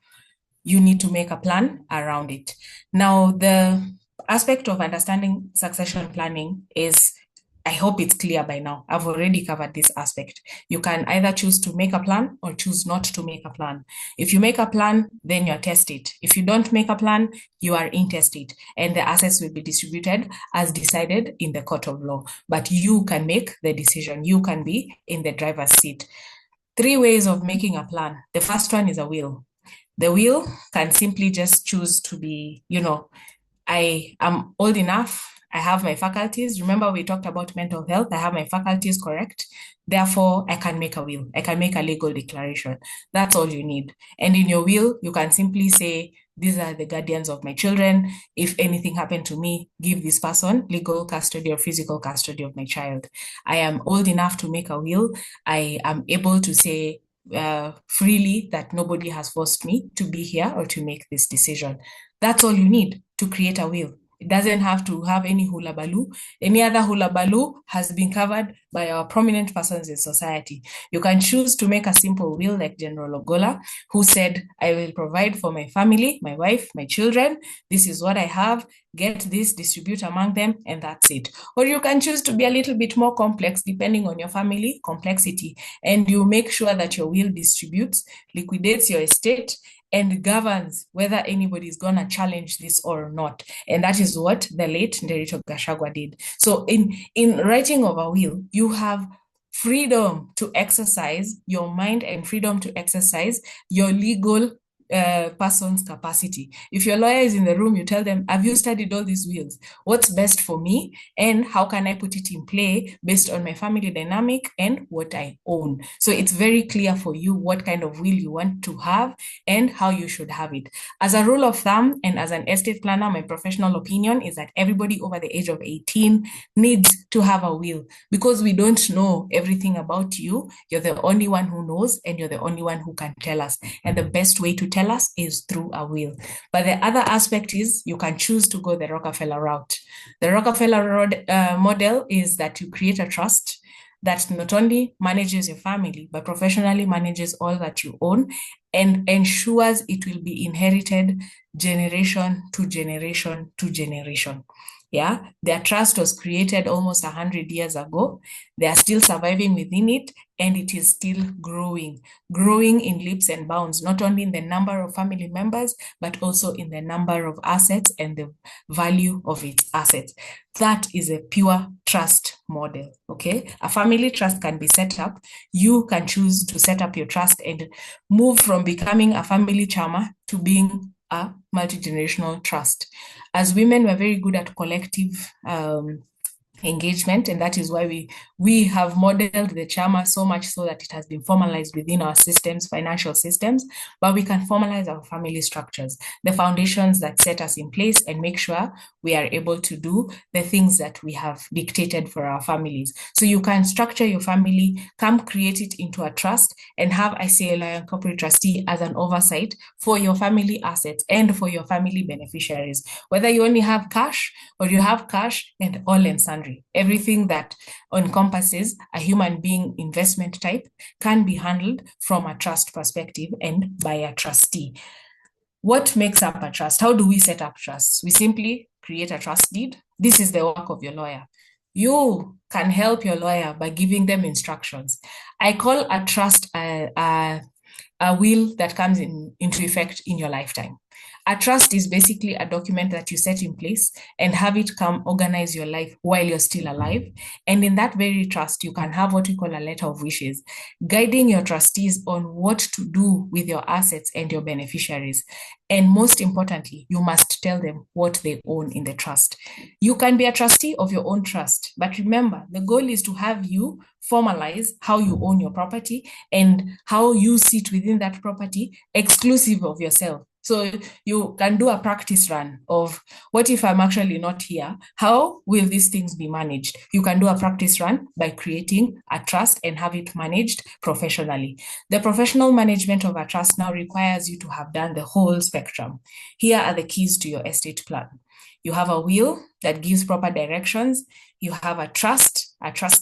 S5: you need to make a plan around it. Now, the aspect of understanding succession planning is, I hope it's clear by now. I've already covered this aspect. You can either choose to make a plan or choose not to make a plan. If you make a plan, then you're tested. If you don't make a plan, you are intestate, and the assets will be distributed as decided in the court of law. But you can make the decision. You can be in the driver's seat. 3 ways of making a plan. The first one is a will. The will can simply just choose to be, I am old enough, I have my faculties. Remember, we talked about mental health. I have my faculties correct. Therefore, I can make a will. I can make a legal declaration. That's all you need. And in your will, you can simply say, these are the guardians of my children. If anything happened to me, give this person legal custody or physical custody of my child. I am old enough to make a will. I am able to say freely that nobody has forced me to be here or to make this decision. That's all you need to create a will. It doesn't have to have any hula baloo. Any other hula baloo has been covered by our prominent persons in society. You can choose to make a simple will like General Ogola, who said, I will provide for my family, my wife, my children. This is what I have. Get this, distribute among them, and that's it. Or you can choose to be a little bit more complex depending on your family complexity, and you make sure that your will distributes, liquidates your estate, and governs whether anybody is going to challenge this or not. And that is what the late Nderito Gachagua did. So in writing of a will, you have freedom to exercise your mind and freedom to exercise your legal person's capacity. If your lawyer is in the room, you tell them, have you studied all these wills? What's best for me? And how can I put it in play based on my family dynamic and what I own? So it's very clear for you what kind of will you want to have and how you should have it. As a rule of thumb and as an estate planner, my professional opinion is that everybody over the age of 18 needs to have a will, because we don't know everything about you. You're the only one who knows, and you're the only one who can tell us. And the best way to tell us is through a will. But the other aspect is you can choose to go the Rockefeller route. The Rockefeller model is that you create a trust that not only manages your family, but professionally manages all that you own and ensures it will be inherited generation to generation to generation. Yeah, their trust was created almost 100 years ago. They are still surviving within it, and it is still growing in leaps and bounds, not only in the number of family members, but also in the number of assets and the value of its assets. That is a pure trust model, okay? A family trust can be set up. You can choose to set up your trust and move from becoming a family chama to being a multi-generational trust. As women, we're very good at collective engagement, and that is why we have modeled the chama so much so that it has been formalized within our systems, financial systems, but we can formalize our family structures, the foundations that set us in place and make sure we are able to do the things that we have dictated for our families. So you can structure your family, come create it into a trust, and have ICEA LION corporate trustee as an oversight for your family assets and for your family beneficiaries, whether you only have cash or you have cash and all and sundry. Everything that encompasses a human being investment type can be handled from a trust perspective and by a trustee. What makes up a trust? How do we set up trusts? We simply create a trust deed. This is the work of your lawyer. You can help your lawyer by giving them instructions. I call a trust a will that comes into effect in your lifetime. A trust is basically a document that you set in place and have it come organize your life while you're still alive. And in that very trust, you can have what we call a letter of wishes, guiding your trustees on what to do with your assets and your beneficiaries. And most importantly, you must tell them what they own in the trust. You can be a trustee of your own trust, but remember, the goal is to have you formalize how you own your property and how you sit within that property exclusive of yourself. So you can do a practice run of what if I'm actually not here? How will these things be managed? You can do a practice run by creating a trust and have it managed professionally. The professional management of a trust now requires you to have done the whole spectrum. Here are the keys to your estate plan. You have a will that gives proper directions. You have a trust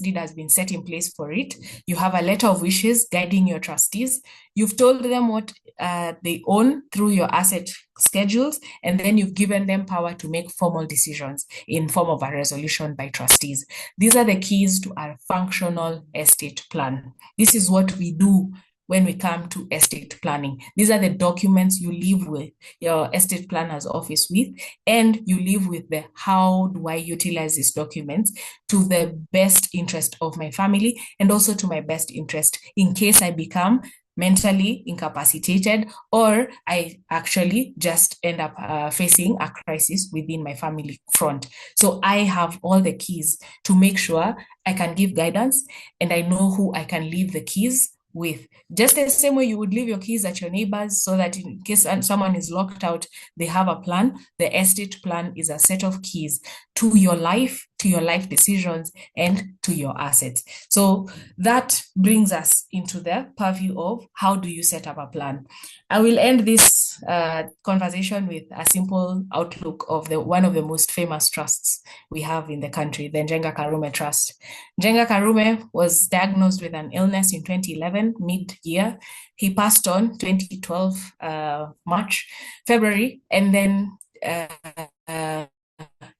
S5: deed has been set in place for it. You have a letter of wishes guiding your trustees. You've told them what they own through your asset schedules, and then you've given them power to make formal decisions in form of a resolution by trustees. These are the keys to our functional estate plan. This is what we do when we come to estate planning. These are the documents you leave with your estate planner's office with, and you leave with the how do I utilize these documents to the best interest of my family and also to my best interest in case I become mentally incapacitated or I actually just end up facing a crisis within my family front. So I have all the keys to make sure I can give guidance and I know who I can leave the keys with. Just the same way you would leave your keys at your neighbors so that in case someone is locked out, they have a plan. The estate plan is a set of keys to your life, to your life decisions, and to your assets. So that brings us into the purview of how do you set up a plan. I will end this conversation with a simple outlook of one of the most famous trusts we have in the country, the Njenga Karume Trust. Njenga Karume was diagnosed with an illness in 2011, mid-year. He passed on 2012, February, and then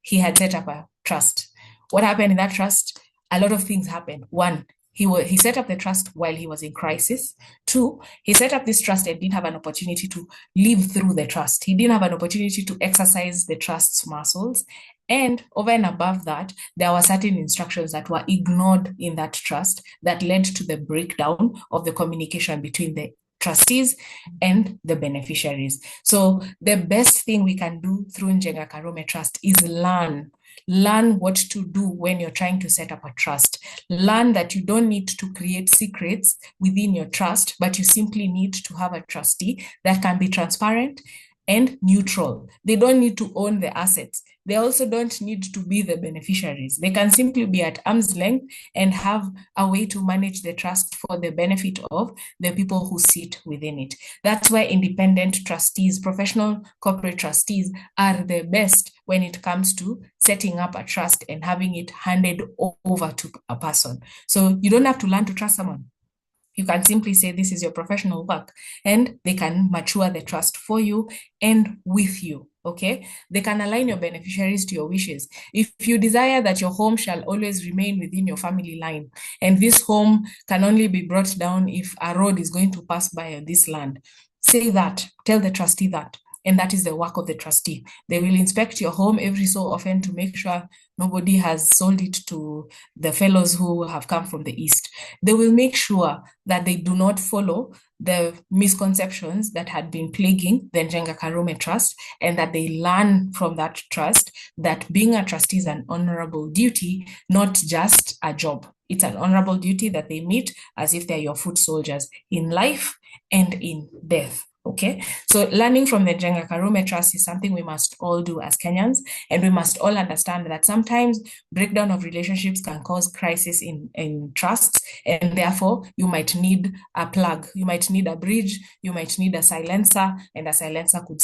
S5: he had set up a trust. What happened in that trust? A lot of things happened. One, he set up the trust while he was in crisis. Two, he set up this trust and didn't have an opportunity to live through the trust. He didn't have an opportunity to exercise the trust's muscles. And over and above that, there were certain instructions that were ignored in that trust that led to the breakdown of the communication between the trustees and the beneficiaries. So the best thing we can do through Njenga Karume Trust is learn what to do when you're trying to set up a trust. Learn that you don't need to create secrets within your trust, but you simply need to have a trustee that can be transparent and neutral. They don't need to own the assets. They also don't need to be the beneficiaries. They can simply be at arm's length and have a way to manage the trust for the benefit of the people who sit within it. That's why independent trustees, professional corporate trustees, are the best when it comes to setting up a trust and having it handed over to a person. So you don't have to learn to trust someone. You can simply say this is your professional work, and they can mature the trust for you and with you. Okay, they can align your beneficiaries to your wishes. If you desire that your home shall always remain within your family line, and this home can only be brought down if a road is going to pass by this land, say that, tell the trustee that. And that is the work of the trustee. They will inspect your home every so often to make sure nobody has sold it to the fellows who have come from the East. They will make sure that they do not follow the misconceptions that had been plaguing the Njenga Karume Trust, and that they learn from that trust that being a trustee is an honorable duty, not just a job. It's an honorable duty that they meet as if they're your foot soldiers in life and in death. Okay, so learning from the Njenga Karume Trust is something we must all do as Kenyans, and we must all understand that sometimes breakdown of relationships can cause crisis in trusts, and therefore you might need a plug, you might need a bridge, you might need a silencer, and a silencer could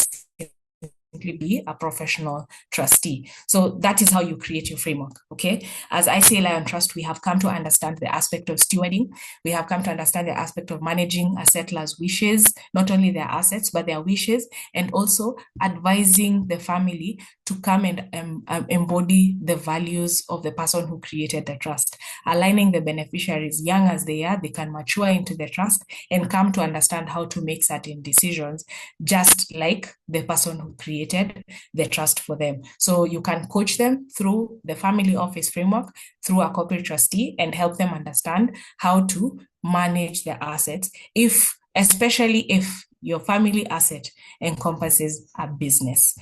S5: simply be a professional trustee. So that is how you create your framework, okay? As ICEA LION Trust, we have come to understand the aspect of stewarding. We have come to understand the aspect of managing a settler's wishes, not only their assets, but their wishes, and also advising the family to come and embody the values of the person who created the trust. Aligning the beneficiaries, young as they are, they can mature into the trust and come to understand how to make certain decisions, just like the person who created the trust for them. So you can coach them through the family office framework, through a corporate trustee, and help them understand how to manage their assets, especially if your family asset encompasses a business.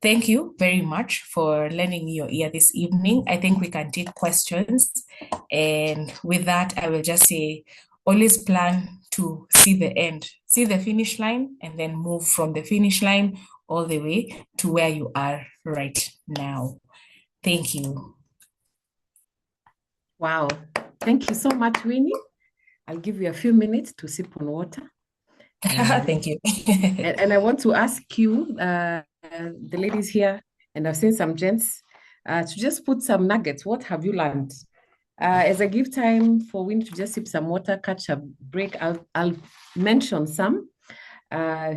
S5: Thank you very much for lending me your ear this evening. I think we can take questions. And with that, I will just say, always plan to see the end, see the finish line, and then move from the finish line all the way to where you are right now. Thank you.
S3: Wow. Thank you so much, Winnie. I'll give you a few minutes to sip on water.
S5: Thank you.
S3: and I want to ask you, the ladies here, and I've seen some gents, to just put some nuggets. What have you learned? As I give time for Winnie to just sip some water, catch a break, I'll mention some.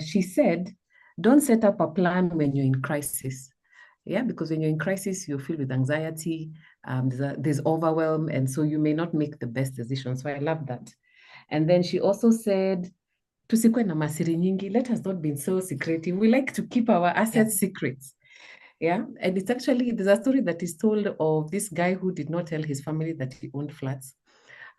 S3: She said, don't set up a plan when you're in crisis. Yeah, because when you're in crisis, you feel with anxiety, there's overwhelm, and so you may not make the best decision. So I love that. And then she also said, tusikwe na masiri nyingi, let us not be so secretive. We like to keep our assets secrets. Yeah, and it's actually, there's a story that is told of this guy who did not tell his family that he owned flats.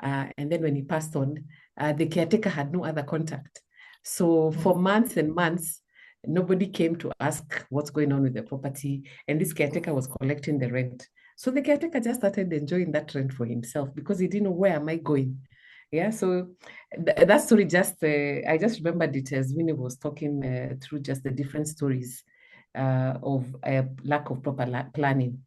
S3: And then when he passed on, the caretaker had no other contact. So for months and months, nobody came to ask what's going on with the property, and this caretaker was collecting the rent. So the caretaker just started enjoying that rent for himself because he didn't know, where am I going? Yeah, so that story I just remembered it as Winnie was talking through just the different stories of lack of proper planning.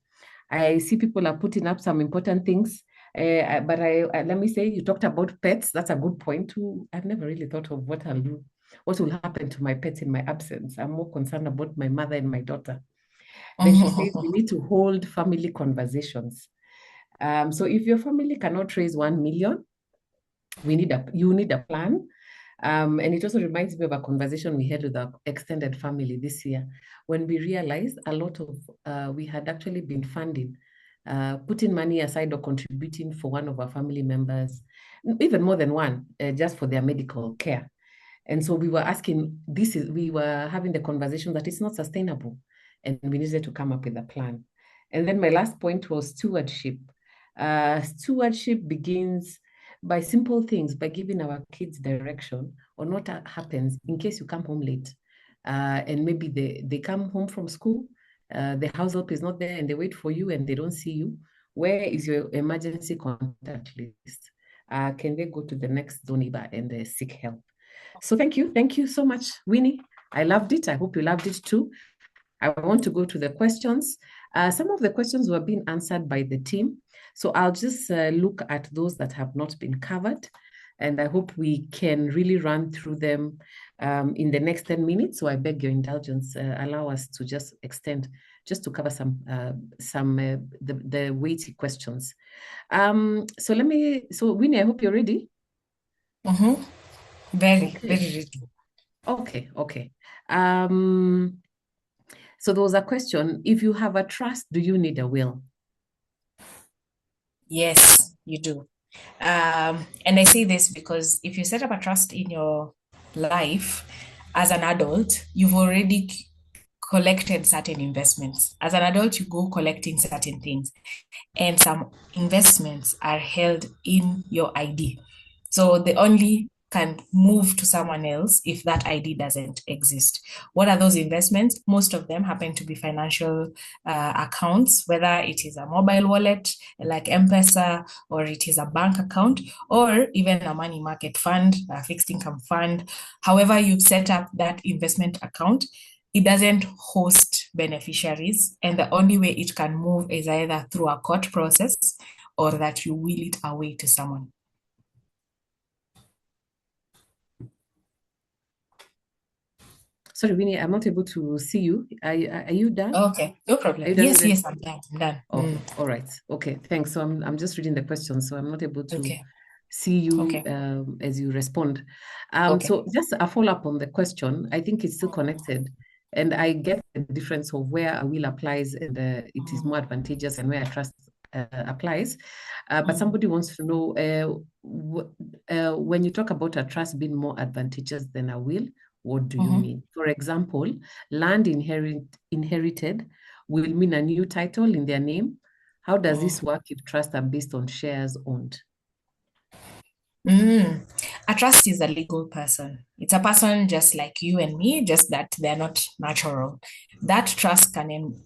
S3: I see people are putting up some important things. But let me say, you talked about pets. That's a good point too. I've never really thought of what I'll do, what will happen to my pets in my absence. I'm more concerned about my mother and my daughter. Then she says we need to hold family conversations. So if your family cannot raise 1 million, you need a plan. And it also reminds me of a conversation we had with our extended family this year when we realized a lot of we had actually been funding, putting money aside or contributing for one of our family members, even more than one, just for their medical care. And so we were we were having the conversation that it's not sustainable and we needed to come up with a plan. And then my last point was stewardship. Stewardship begins by simple things, by giving our kids direction on what happens in case you come home late. And maybe they come home from school, the house help is not there and they wait for you and they don't see you. Where is your emergency contact list? Can they go to the next door neighbor and seek help? So thank you so much, Winnie. I loved it. I hope you loved it too. I want to go to the questions. Some of the questions were being answered by the team. So I'll just look at those that have not been covered. And I hope we can really run through them in the next 10 minutes. So I beg your indulgence, allow us to just extend, just to cover some the weighty questions. So Winnie, I hope you're ready.
S5: Very ready.
S3: Okay. So there was a question, if you have a trust, do you need a will?
S5: Yes, you do. And I say this because if you set up a trust in your life as an adult, you've already collected certain investments. As an adult, you go collecting certain things, and some investments are held in your ID. So they only can move to someone else if that ID doesn't exist. What are those investments? Most of them happen to be financial accounts, whether it is a mobile wallet like M-Pesa, or it is a bank account, or even a money market fund, a fixed income fund. However you've set up that investment account, it doesn't host beneficiaries, and the only way it can move is either through a court process or that you will it away to someone.
S3: Sorry, Winnie, I'm not able to see you. Are you done?
S5: Okay, no problem. Yes, I'm done. I'm done.
S3: Oh, all right. Okay, thanks. So I'm just reading the questions, so I'm not able to see you as you respond. So just a follow-up on the question. I think it's still connected, and I get the difference of where a will applies and it is more advantageous, and where a trust applies. But somebody wants to know when you talk about a trust being more advantageous than a will, what do you mean? For example, land inherited will mean a new title in their name. How does this work if trusts are based on shares owned?
S5: A trust is a legal person. It's a person just like you and me, just that they're not natural. That trust can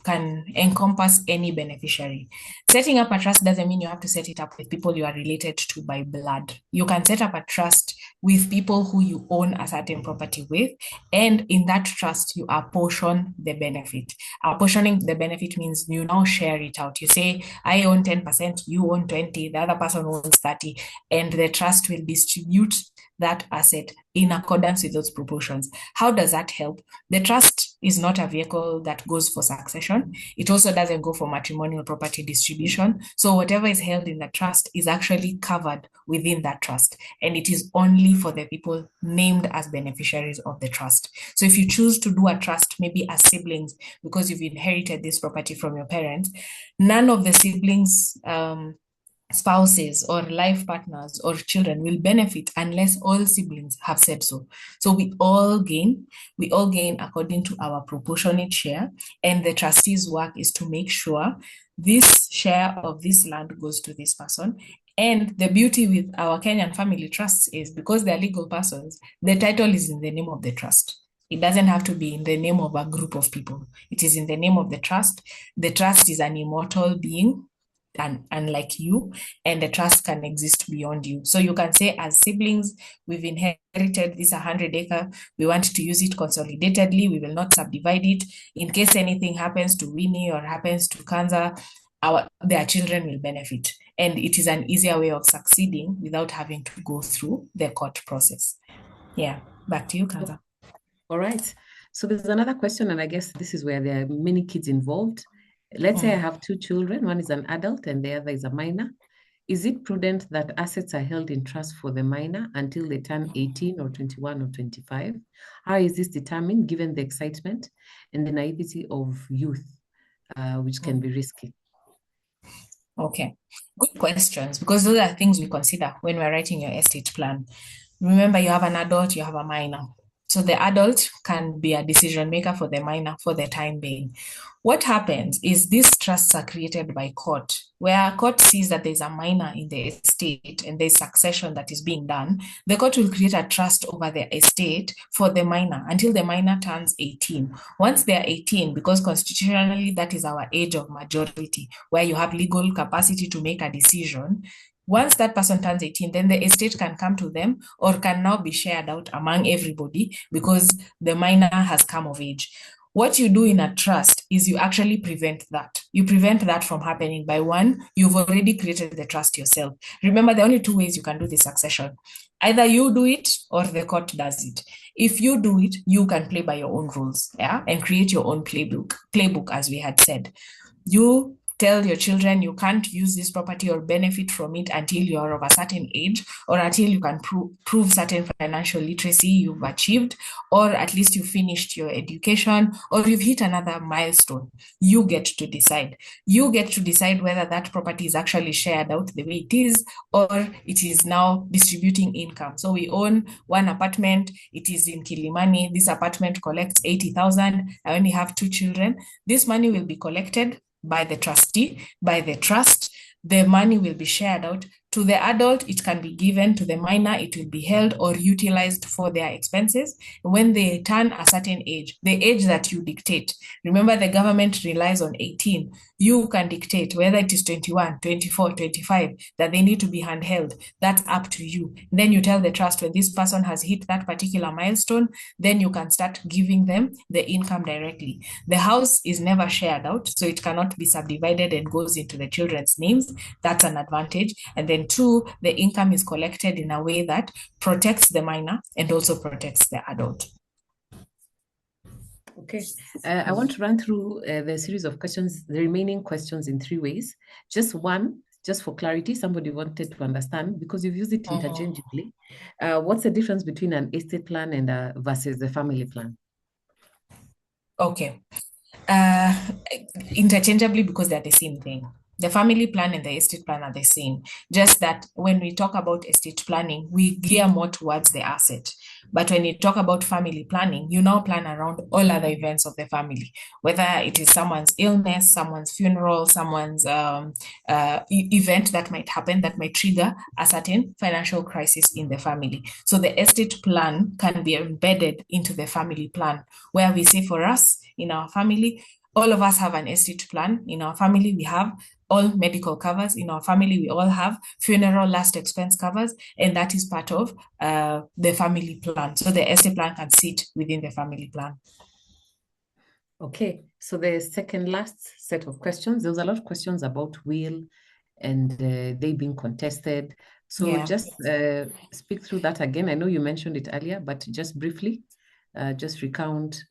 S5: encompass any beneficiary. Setting up a trust doesn't mean you have to set it up with people you are related to by blood. You can set up a trust with people who you own a certain property with, and in that trust, you apportion the benefit. Apportioning the benefit means you now share it out. You say, I own 10%, you own 20, the other person owns 30, and the trust will distribute that asset in accordance with those proportions. How does that help? The trust is not a vehicle that goes for succession. It also doesn't go for matrimonial property distribution. So whatever is held in the trust is actually covered within that trust, and it is only for the people named as beneficiaries of the trust. So if you choose to do a trust, maybe as siblings, because you've inherited this property from your parents, none of the siblings spouses or life partners or children will benefit unless all siblings have said so. So we all gain according to our proportionate share, and the trustees' work is to make sure this share of this land goes to this person. And the beauty with our Kenyan family trusts is because they're legal persons, the title is in the name of the trust. It doesn't have to be in the name of a group of people. It is in the name of the trust. The trust is an immortal being, unlike you, and the trust can exist beyond you. So you can say, as siblings, we've inherited this 100-acre, we want to use it consolidatedly, we will not subdivide it. In case anything happens to Winnie or happens to Kanza, their children will benefit. And it is an easier way of succeeding without having to go through the court process. Yeah, back to you, Kanza.
S3: All right. So there's another question, and I guess this is where there are many kids involved. Let's say I have two children, one is an adult and the other is a minor. Is it prudent that assets are held in trust for the minor until they turn 18 or 21 or 25? How is this determined given the excitement and the naivety of youth, which can be risky?
S5: Okay, good questions, because those are things we consider when we're writing your estate plan. Remember, you have an adult, you have a minor. So the adult can be a decision maker for the minor for the time being. What happens is these trusts are created by court, where court sees that there's a minor in the estate and there's succession that is being done. The court will create a trust over the estate for the minor until the minor turns 18. Once they're 18, because constitutionally that is our age of majority, where you have legal capacity to make a decision, once that person turns 18, then the estate can come to them or can now be shared out among everybody because the minor has come of age. What you do in a trust is you actually prevent that. You prevent that from happening by one, you've already created the trust yourself. Remember, there are only two ways you can do the succession. Either you do it or the court does it. If you do it, you can play by your own rules, yeah, and create your own playbook, as we had said. You tell your children you can't use this property or benefit from it until you're of a certain age, or until you can prove certain financial literacy you've achieved, or at least you finished your education, or you've hit another milestone. You get to decide. You get to decide whether that property is actually shared out the way it is, or it is now distributing income. So we own one apartment, it is in Kilimani, this apartment collects 80,000, I only have two children. This money will be collected by the trustee, by the trust. The money will be shared out to the adult. It can be given to the minor. It will be held or utilized for their expenses when they turn a certain age, the age that you dictate. Remember, the government relies on 18. You can dictate whether it is 21, 24, 25, that they need to be handheld. That's up to you. Then you tell the trust when this person has hit that particular milestone, then you can start giving them the income directly. The house is never shared out, so it cannot be subdivided and goes into the children's names. That's an advantage. And then two, the income is collected in a way that protects the minor and also protects the adult.
S3: Okay, I want to run through the series of questions, the remaining questions in three ways. Just one, just for clarity, somebody wanted to understand, because you've used it interchangeably. What's the difference between an estate plan and versus the family plan?
S5: Okay. Interchangeably, because they're the same thing. The family plan and the estate plan are the same, just that when we talk about estate planning, we gear more towards the asset. But when you talk about family planning, you now plan around all other events of the family, whether it is someone's illness, someone's funeral, someone's event that might happen that might trigger a certain financial crisis in the family. So the estate plan can be embedded into the family plan, where we say for us, in our family, all of us have an estate plan. In our family, we have all medical covers. In our family, we all have funeral last expense covers, and that is part of the family plan. So the estate plan can sit within the family plan.
S3: Okay, so the second last set of questions, there was a lot of questions about will and they being contested. So just speak through that again. I know you mentioned it earlier, but just briefly, just recount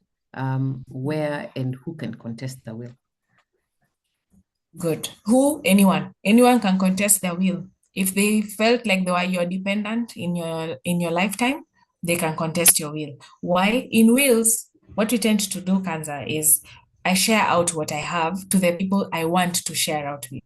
S3: where and who can contest the will.
S5: Good. Who? Anyone. Anyone can contest their will. If they felt like they were your dependent in your lifetime, they can contest your will. Why? In wills, what we tend to do, Kanza, is I share out what I have to the people I want to share out with.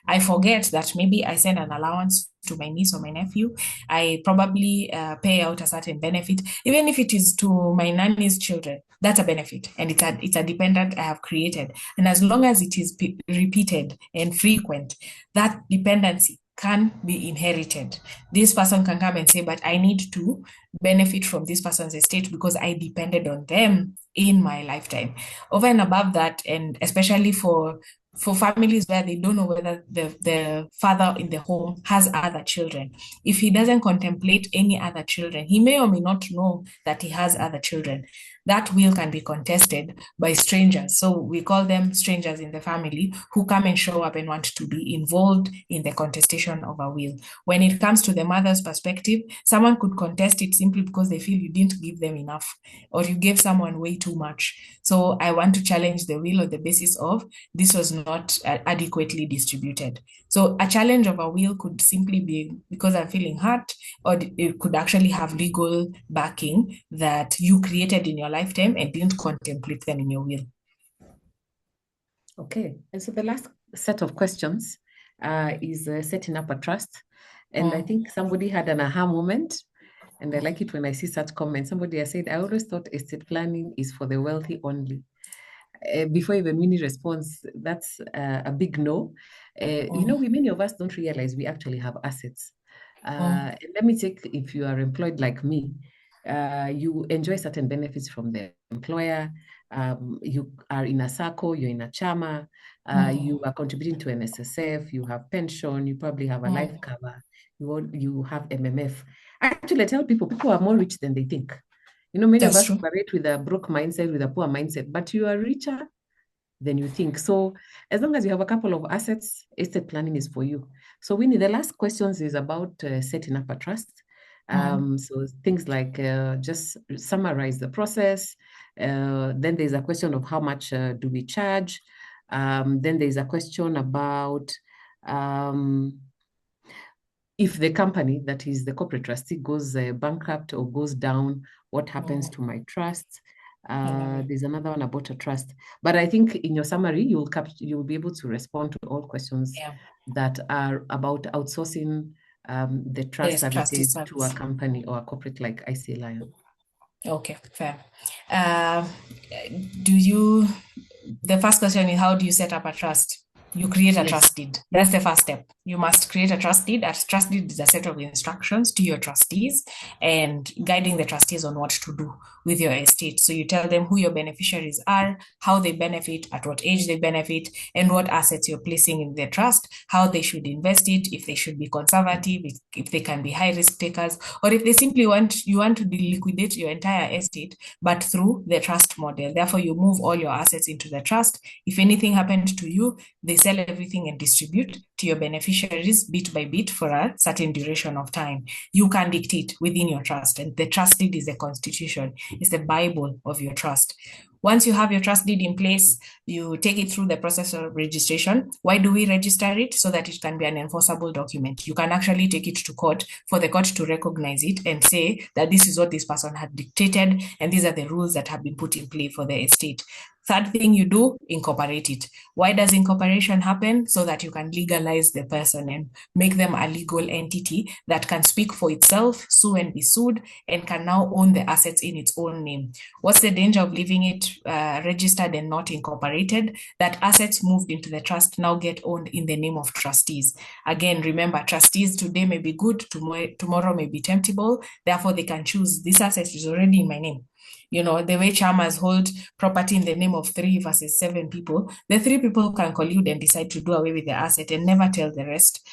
S5: I forget that maybe I send an allowance to my niece or my nephew. I probably pay out a certain benefit, even if it is to my nanny's children. That's a benefit, and it's a dependent I have created. And as long as it is repeated and frequent, that dependency can be inherited. This person can come and say, but I need to benefit from this person's estate because I depended on them in my lifetime. Over and above that, and especially for families where they don't know whether the father in the home has other children, if he doesn't contemplate any other children, he may or may not know that he has other children. that will can be contested by strangers. So we call them strangers in the family who come and show up and want to be involved in the contestation of a will. When it comes to the mother's perspective, someone could contest it simply because they feel you didn't give them enough or you gave someone way too much. So I want to challenge the will on the basis of this was not adequately distributed. So a challenge of a will could simply be because I'm feeling hurt, or it could actually have legal backing that you created in your lifetime and didn't contemplate them in your will.
S3: Okay, and so the last set of questions is setting up a trust. And I think somebody had an aha moment, and I like it when I see such comments. Somebody has said, I always thought estate planning is for the wealthy only. Before even Winnie responds, that's a big no. Many of us don't realize we actually have assets. And let me take, if you are employed like me, you enjoy certain benefits from the employer. You are in a SACCO, you're in a chama, you are contributing to an SSF, you have pension, you probably have a life cover, you have MMF. Actually, I tell people are more rich than they think. Many of us operate with a broke mindset, with a poor mindset, but you are richer than you think. So as long as you have a couple of assets, estate planning is for you. So Winnie, the last questions is about setting up a trust. So things like just summarize the process. Then there's a question of how much do we charge? Then there's a question about if the company, that is the corporate trustee, goes bankrupt or goes down, what happens to my trust? There's another one about a trust. But I think in your summary, you'll be able to respond to all questions that are about outsourcing the trust services to a company or a corporate like ICEA LION.
S5: Okay, fair. The first question is, how do you set up a trust? You create a trust deed. That's the first step. You must create a trust deed. A trust deed is a set of instructions to your trustees and guiding the trustees on what to do with your estate. So you tell them who your beneficiaries are, how they benefit, at what age they benefit, and what assets you're placing in their trust, how they should invest it, if they should be conservative, if they can be high risk takers, or if they simply you want to liquidate your entire estate, but through the trust model. Therefore, you move all your assets into the trust. If anything happened to you, they sell everything and distribute to your beneficiaries bit by bit for a certain duration of time. You can dictate within your trust, and the trust deed is the constitution, it's the Bible of your trust. Once you have your trust deed in place, you take it through the process of registration. Why do we register it? So that it can be an enforceable document. You can actually take it to court for the court to recognize it and say that this is what this person had dictated, and these are the rules that have been put in play for the estate. Third thing you do, incorporate it. Why does incorporation happen? So that you can legalize the person and make them a legal entity that can speak for itself, sue and be sued, and can now own the assets in its own name. What's the danger of leaving it registered and not incorporated? That assets moved into the trust now get owned in the name of trustees. Again, remember, trustees today may be good, tomorrow may be temptable. Therefore, they can choose, this asset is already in my name. The way chamas hold property in the name of 3 versus 7 people, the 3 people can collude and decide to do away with the asset and never tell the rest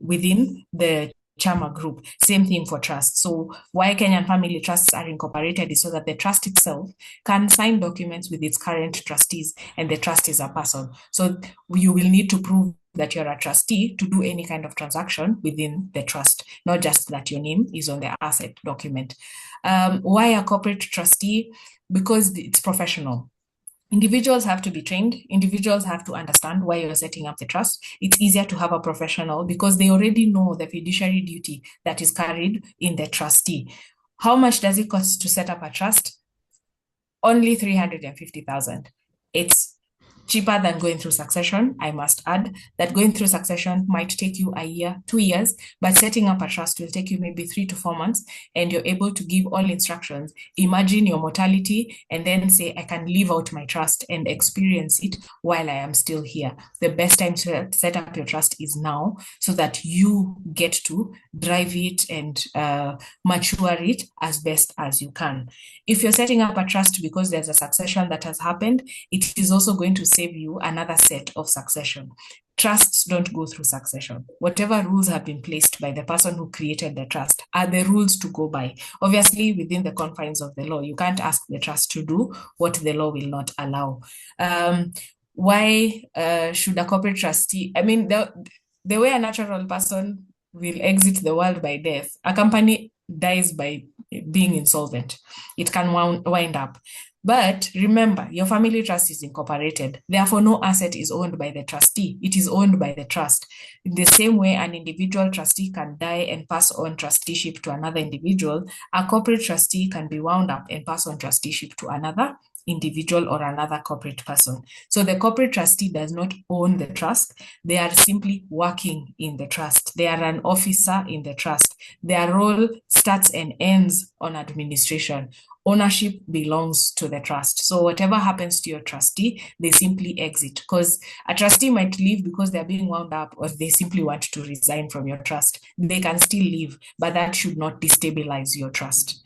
S5: within the chama group. Same thing for trust. So why Kenyan family trusts are incorporated is so that the trust itself can sign documents with its current trustees, and the trust is a person. So you will need to prove that you're a trustee to do any kind of transaction within the trust, not just that your name is on the asset document. Why a corporate trustee? Because it's professional. Individuals have to be trained. Individuals have to understand why you're setting up the trust. It's easier to have a professional because they already know the fiduciary duty that is carried in the trustee. How much does it cost to set up a trust? Only 350,000. It's cheaper than going through succession. I must add that going through succession might take you a year, 2 years, but setting up a trust will take you maybe 3 to 4 months, and you're able to give all instructions. Imagine your mortality and then say, I can live out my trust and experience it while I am still here. The best time to set up your trust is now, so that you get to drive it and mature it as best as you can. If you're setting up a trust because there's a succession that has happened, it is also going to save save you another set of succession. Trusts don't go through succession. Whatever rules have been placed by the person who created the trust are the rules to go by. Obviously, within the confines of the law, you can't ask the trust to do what the law will not allow. Why should a corporate trustee, I mean, the way a natural person will exit the world by death, a company dies by being insolvent. It can wind up. But remember, your family trust is incorporated. Therefore, no asset is owned by the trustee. It is owned by the trust. In the same way, an individual trustee can die and pass on trusteeship to another individual, a corporate trustee can be wound up and pass on trusteeship to another individual or another corporate person. So the corporate trustee does not own the trust. They are simply working in the trust. They are an officer in the trust. Their role starts and ends on administration. Ownership belongs to the trust. So whatever happens to your trustee, they simply exit, because a trustee might leave because they're being wound up, or they simply want to resign from your trust. They can still leave, but that should not destabilize your trust.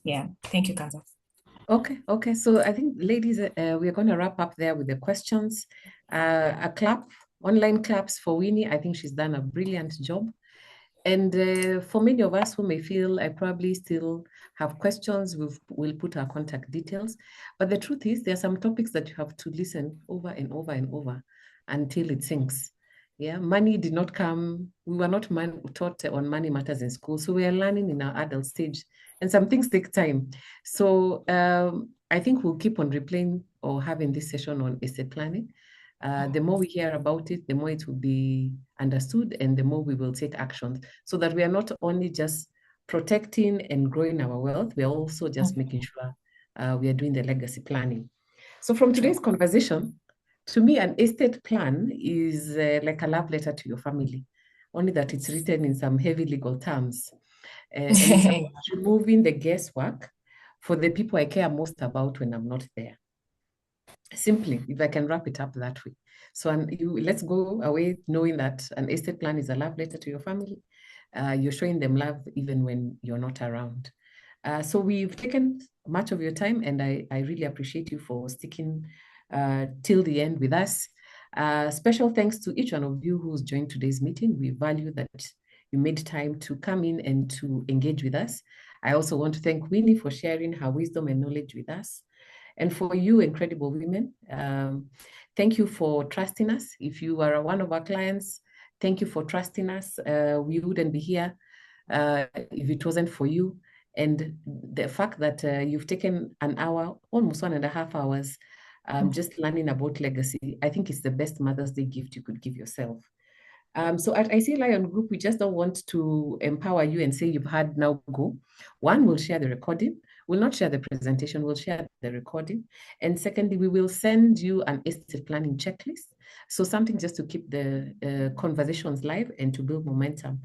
S5: Yeah. Thank you, Kanza.
S3: Okay. So I think, ladies, we're going to wrap up there with the questions. A clap, online claps for Winnie. I think she's done a brilliant job. And for many of us who may feel I probably still have questions, we'll put our contact details. But the truth is, there are some topics that you have to listen over and over and over until it sinks. Yeah, money did not come. We were not taught on money matters in school. So we are learning in our adult stage. And some things take time. So I think we'll keep on replaying or having this session on estate planning. The more we hear about it, the more it will be understood, and the more we will take actions, so that we are not only just protecting and growing our wealth, we are also just making sure we are doing the legacy planning. So from today's conversation, to me, an estate plan is like a love letter to your family, only that it's written in some heavy legal terms. And it's about removing the guesswork for the people I care most about when I'm not there. Simply, if I can wrap it up that way. So let's go away knowing that an estate plan is a love letter to your family. You're showing them love even when you're not around. So we've taken much of your time, and I really appreciate you for sticking till the end with us. Special thanks to each one of you who's joined today's meeting. We value that you made time to come in and to engage with us. I also want to thank Winnie for sharing her wisdom and knowledge with us. And for you, incredible women, thank you for trusting us. If you are one of our clients, thank you for trusting us. We wouldn't be here if it wasn't for you. And the fact that you've taken an hour, almost 1.5 hours, just learning about legacy, I think it's the best Mother's Day gift you could give yourself. So at ICEA LION Group, we just don't want to empower you and say you've had, now go. One, we'll share the recording. We'll not share the presentation, we'll share the recording. And secondly, we will send you an estate planning checklist. So something just to keep the conversations live and to build momentum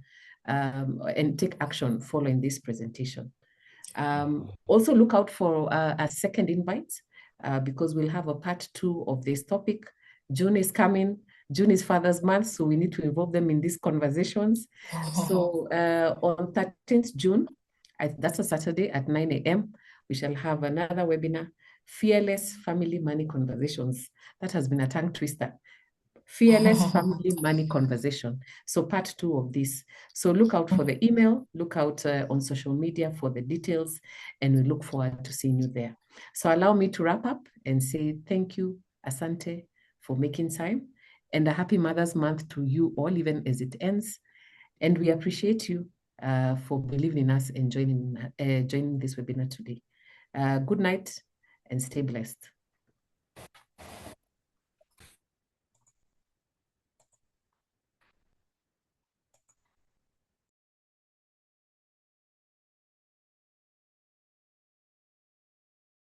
S3: and take action following this presentation. Also look out for a second invite because we'll have a part 2 of this topic. June is coming. June is Father's Month, so we need to involve them in these conversations. So on 13th June, that's a Saturday at 9 a.m., we shall have another webinar, Fearless Family Money Conversations. That has been a tongue twister. Fearless Family Money Conversation. So part 2 of this. So look out for the email, look out on social media for the details, and we look forward to seeing you there. So allow me to wrap up and say thank you, Asante, for making time, and a happy Mother's Month to you all, even as it ends. And we appreciate you for believing in us and joining this webinar today. Good night and stay blessed.